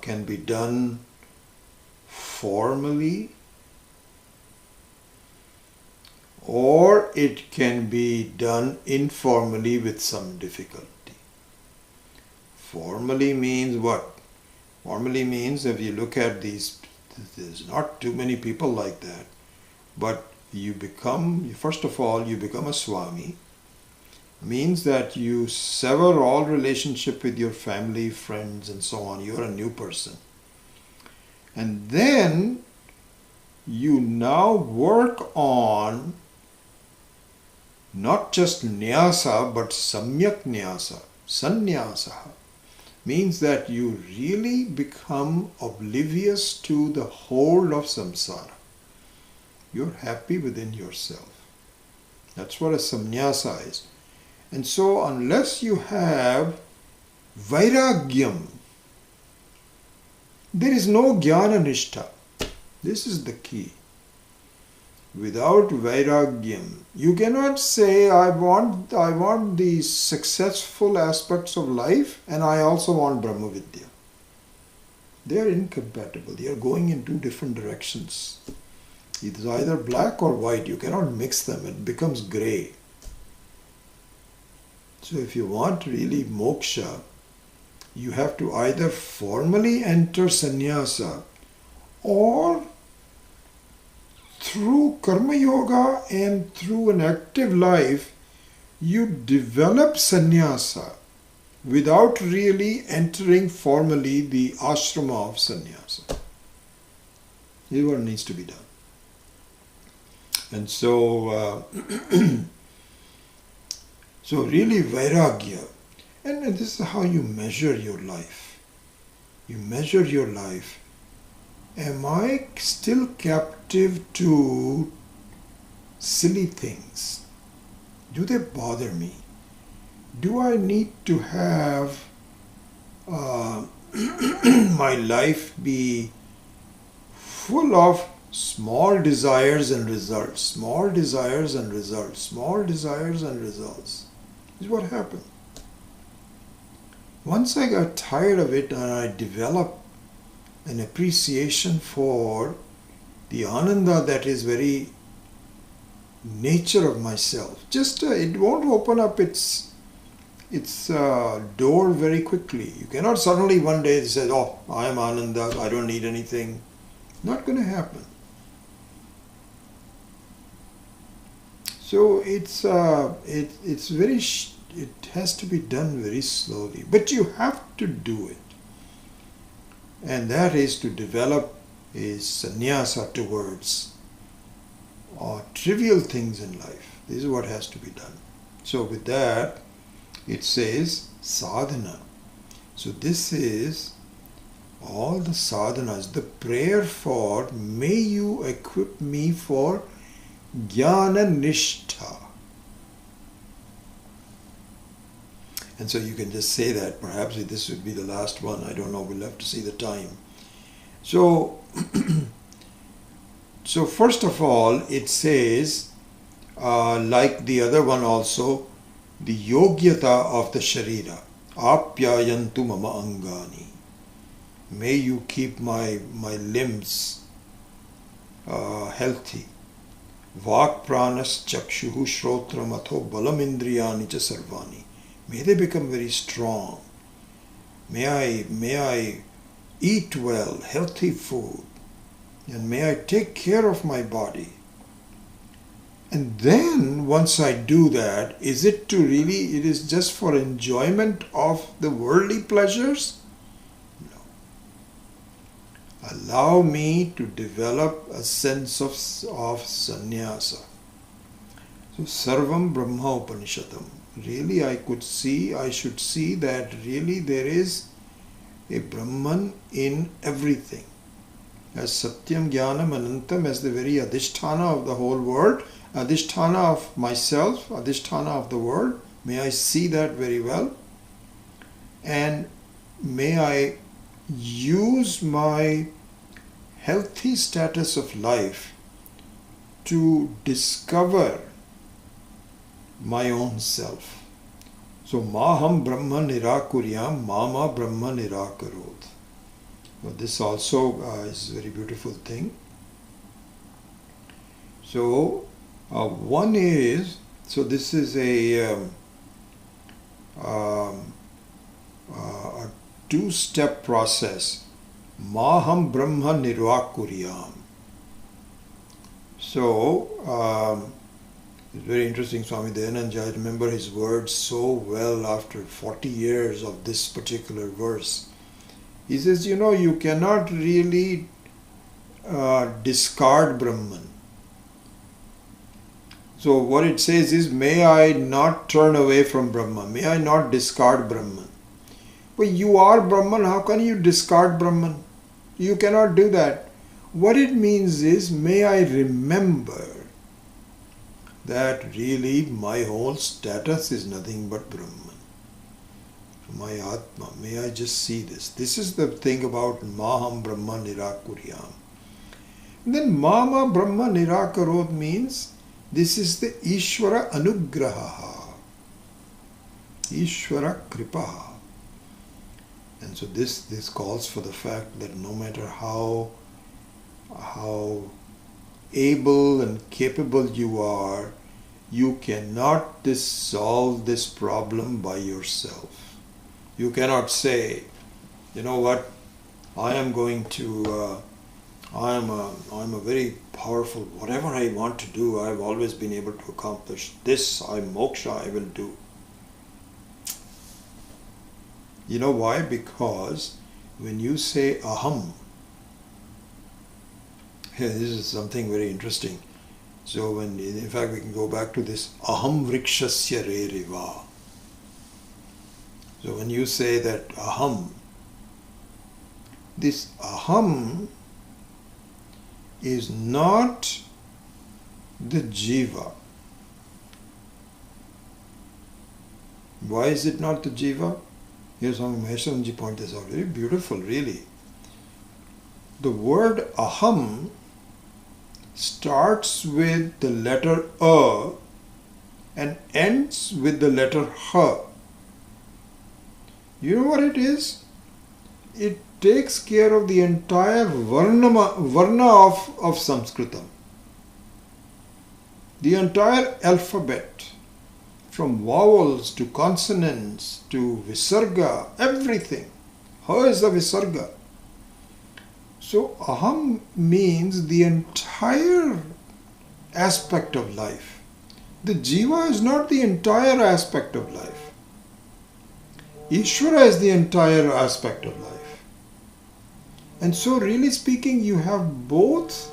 can be done formally, or it can be done informally with some difficulty. Formally means what? Formally means, if you look at these, there's not too many people like that, but you become, first of all, you become a swami. Means that you sever all relationship with your family, friends, and so on. You're a new person. And then you now work on not just nyasa, but samyak nyasa, sannyasa. Means that you really become oblivious to the whole of samsara. You're happy within yourself. That's what a sannyasa is. And so unless you have vairagyam, there is no jnana nishtha. This is the key. Without vairagyam, you cannot say, I want the successful aspects of life and I also want Brahma Vidya. They are incompatible. They are going in 2 different directions. It is either black or white. You cannot mix them. It becomes grey. So if you want really moksha, you have to either formally enter sannyasa or through karma yoga and through an active life, you develop sannyasa without really entering formally the ashrama of sannyasa. This is what needs to be done. And so, so really vairagya. And this is how you measure your life. You measure your life. Am I still captive to silly things? Do they bother me? Do I need to have my life be full of Small desires and results, small desires and results, small desires and results. This is what happened. Once I got tired of it and I developed an appreciation for the ananda that is very nature of myself, just it won't open up its door very quickly. You cannot suddenly one day say, oh, I am ananda, I don't need anything. Not going to happen. So it has to be done very slowly, but you have to do it, and that is to develop a sannyasa towards trivial things in life. This is what has to be done. So with that, it says sadhana. So this is all the sadhanas, the prayer for, may you equip me for jnana nishtha. And so you can just say that. Perhaps this would be the last one. I don't know. We'll have to see the time. So, so first of all, it says, like the other one also, the yogyata of the sharira. Apyayantu mama angani. May you keep my limbs healthy. Vak pranas chakshuhu shrotram atho balam indriyani cha sarvani. May they become very strong. May I eat well, healthy food, and may I take care of my body. And then once I do that, is it to really, it is just for enjoyment of the worldly pleasures? No. Allow me to develop a sense of sannyasa. So Sarvam Brahma Upanishadam. Really I should see that really there is a Brahman in everything. As Satyam Jnanam Anantam, as the very Adhisthana of the whole world, Adhisthana of myself, Adhisthana of the world, may I see that very well. And may I use my healthy status of life to discover my own self. So maham brahma nirakuryam mama brahma nirakarot. But this also is a very beautiful thing. So one is, so this is a two-step process. Maham brahma nirakuryam. So it's very interesting, Swami Dayananda. I remember his words so well after 40 years of this particular verse. He says, you cannot really discard Brahman. So what it says is, may I not turn away from Brahman. May I not discard Brahman. But you are Brahman. How can you discard Brahman? You cannot do that. What it means is, may I remember that really my whole status is nothing but Brahman. My Atma, may I just see this. This is the thing about Maham Brahma Nirakuryam. And then Mama Brahma Nirakarot means this is the Ishvara Anugraha, Ishvara Kripa. And so this calls for the fact that no matter how able and capable you are, you cannot solve this problem by yourself. You cannot say, you know what, I am going to, I'm a very powerful, whatever I want to do, I've always been able to accomplish this, moksha I will do. You know why? Because when you say aham, this is something very interesting. So in fact we can go back to this aham vrikshasya reriva. So when you say that aham, this aham is not the jiva. Why is it not the jiva? Here Swami Maheswaranji pointed this out. Very beautiful, really. The word aham starts with the letter A and ends with the letter H. You know what it is? It takes care of the entire varna of Sanskritam. The entire alphabet, from vowels to consonants to visarga, everything. Ha is the visarga. So aham means the entire aspect of life. The jiva is not the entire aspect of life. Ishvara is the entire aspect of life. And so really speaking, you have both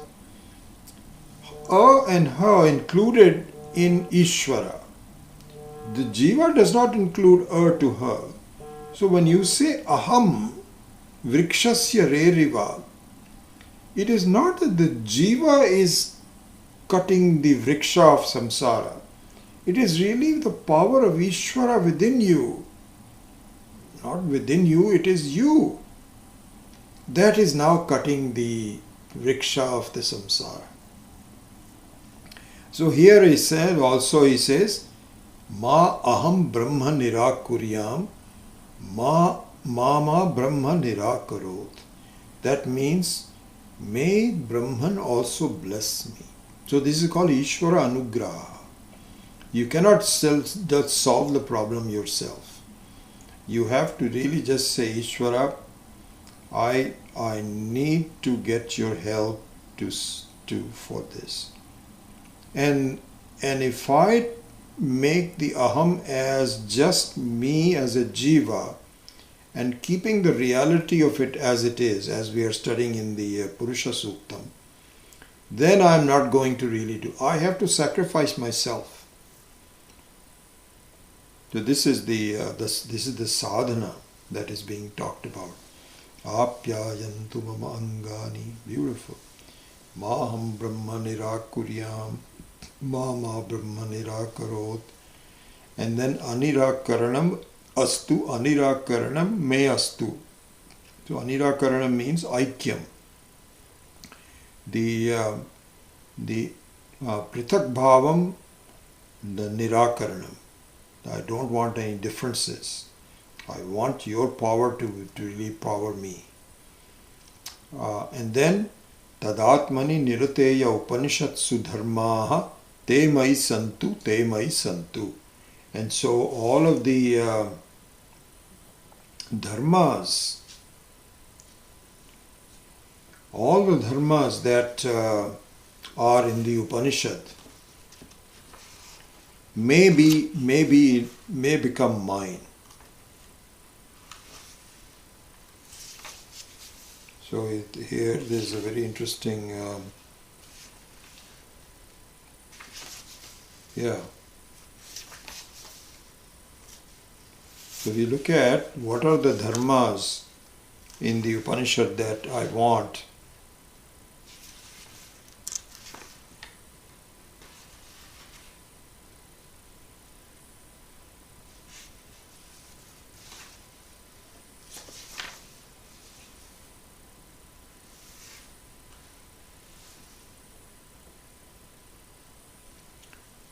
A and Ha included in Ishvara. The jiva does not include A to Ha. So when you say aham vrikshasya reriva, it is not that the jiva is cutting the vriksha of samsara. It is really the power of Ishvara within you. Not within you, it is you. That is now cutting the vriksha of the samsara. So here he says, Ma aham brahma nirakuryam, mama brahma nirakarot. That means, may Brahman also bless me. So this is called Ishvara Anugraha. You cannot just solve the problem yourself. You have to really just say, Ishvara, I need to get your help for this. And if I make the aham as just me as a jiva, and keeping the reality of it as it is, as we are studying in the Purusha Suktam, then I am not going to really do. I have to sacrifice myself. So this is the sadhana that is being talked about. Apyayantu mama angani. Beautiful. Maham brahma nirakuryam. Mama brahma nirakarot. And then anirakaranam astu, anirakaranam me astu. So anirakaranam means aikyam. The prithak bhavam, the nirakaranam. I don't want any differences. I want your power to really power me. And then tadatmani nirateya upanishatsu dharmaha te mai santu. And so all of the dharmas, that are in the Upanishad may become mine. So here there's a very interesting So we look at what are the dharmas in the Upanishad that I want.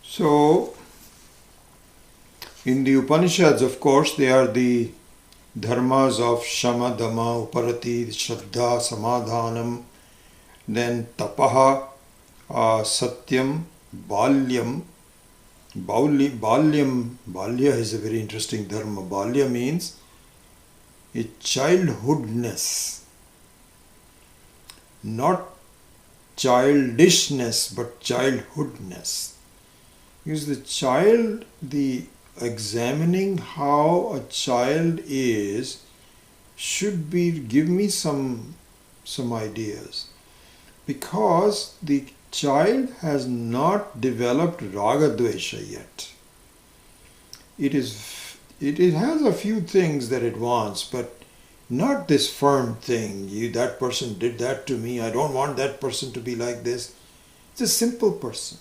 So, in the Upanishads, of course, they are the dharmas of Shama, Dhamma, Uparati, Shraddha, Samadhanam, then Tapaha, Satyam, Balyam. Balya is a very interesting dharma. Balya means a childhoodness, not childishness, but childhoodness. Because the child, examining how a child is should give me some ideas, because the child has not developed raga dvesha yet. It has a few things that it wants, but not this firm thing. That person did that to me, I don't want that person to be like this. It's a simple person.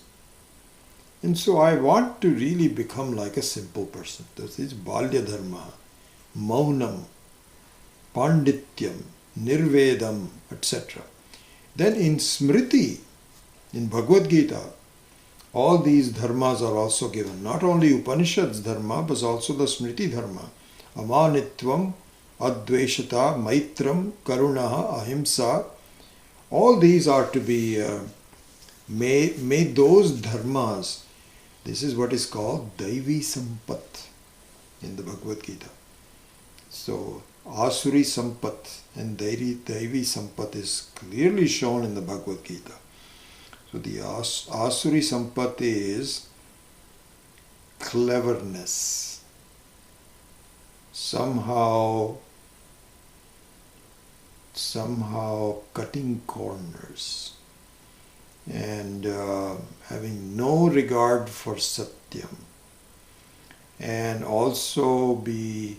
And so I want to really become like a simple person. This is Balya Dharma, Maunam, Pandityam, Nirvedam, etc. Then in Smriti, In Bhagavad Gita, all these dharmas are also given. Not only Upanishads dharma, but also the Smriti dharma. Amanitvam, Adveshata, Maitram, Karunaha, Ahimsa. All these are to be made those dharmas. This is what is called Daivi Sampat in the Bhagavad Gita. So Asuri Sampat and Daivi Sampat is clearly shown in the Bhagavad Gita. So the Asuri Sampat is cleverness, somehow cutting corners, and having no regard for Satyam, and also be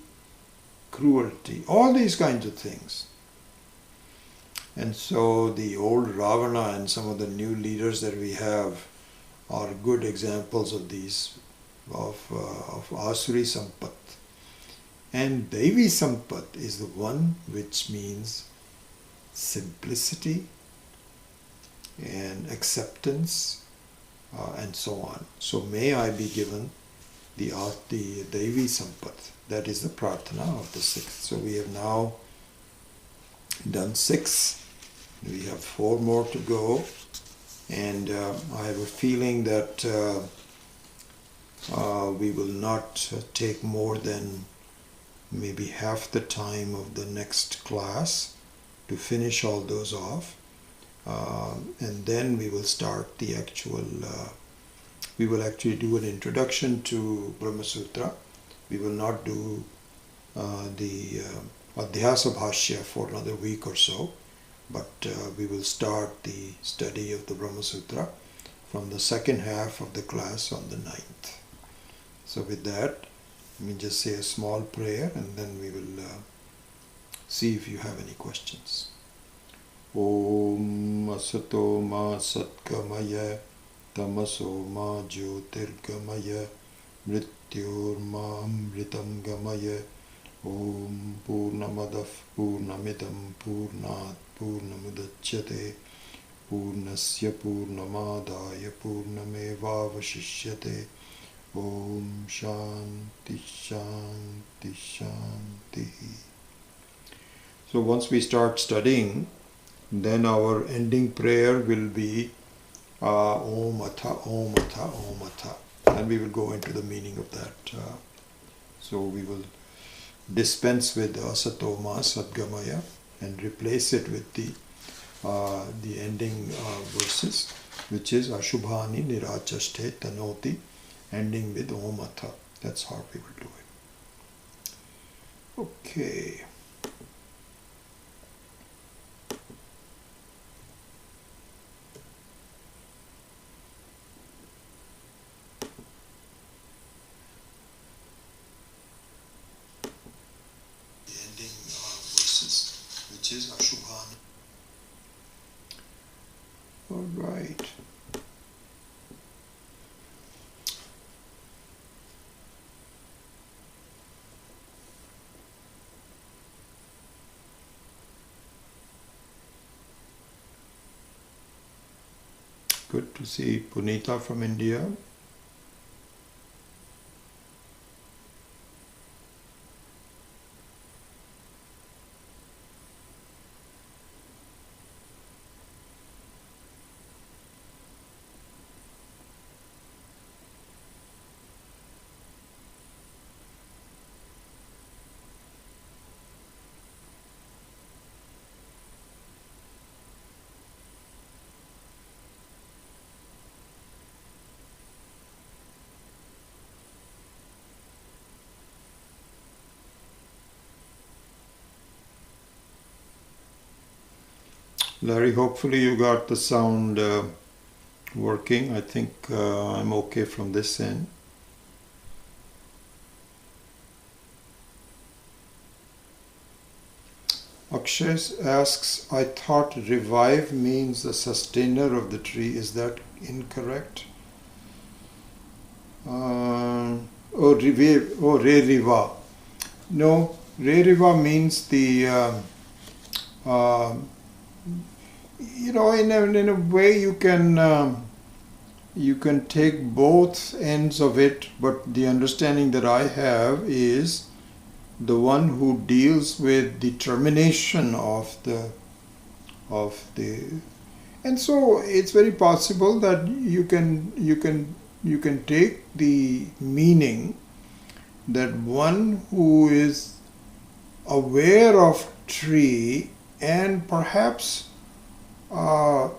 cruelty, all these kinds of things. And so the old Ravana and some of the new leaders that we have are good examples of these, of Asuri Sampat. And Devi Sampat is the one which means simplicity and acceptance and so on. So may I be given the Devi Sampat. That is the prarthana of the sixth. So we have now done 6. We have 4 more to go. And I have a feeling that we will not take more than maybe half the time of the next class to finish all those off. And then we will start the actual, we will actually do an introduction to Brahma Sutra. We will not do the Adhyasa Bhashya for another week or so, but we will start the study of the Brahma Sutra from the second half of the class on the 9th. So with that, let me just say a small prayer and then we will see if you have any questions. Om Asato Ma Satkamaya Tamaso Ma Jyotirgamaya Mrityor Ma Amritam Gamaya Om Purnamadav Purnamidam Purnat Purnamudachyate Purnasya Purnamadaya Purnamevavashishyate Om Shanti Shanti Shanti. So once we start studying, then our ending prayer will be Om Atha, Om Atha, Om Atha. And we will go into the meaning of that. So we will dispense with Asatoma Sadgamaya and replace it with the ending verses, which is Ashubhani Nirachaste Tanoti, ending with Om Atha. That's how we will do it. Okay. All right. Good to see Punita from India. Larry, hopefully you got the sound working. I think I'm okay from this end. Akshay asks, I thought revive means the sustainer of the tree. Is that incorrect? Re-riva. No, re-riva means the in a way you can take both ends of it, but the understanding that I have is the one who deals with the termination of the and so it's very possible that you can take the meaning that one who is aware of tree and perhaps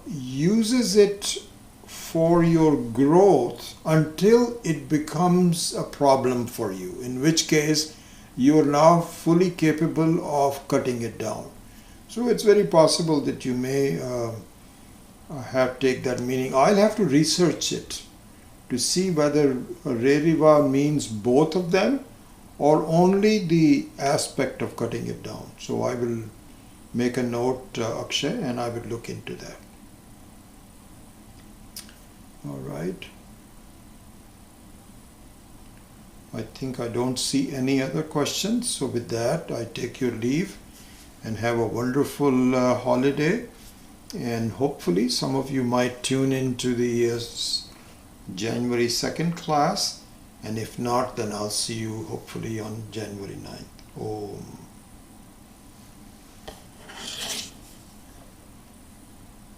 uses it for your growth until it becomes a problem for you, in which case you are now fully capable of cutting it down. So it's very possible that you may take that meaning. I'll have to research it to see whether Reriva means both of them or only the aspect of cutting it down. So I will make a note, Akshay, and I will look into that. All right. I think I don't see any other questions. So with that, I take your leave and have a wonderful holiday. And hopefully some of you might tune into the January 2nd class. And if not, then I'll see you hopefully on January 9th. Om.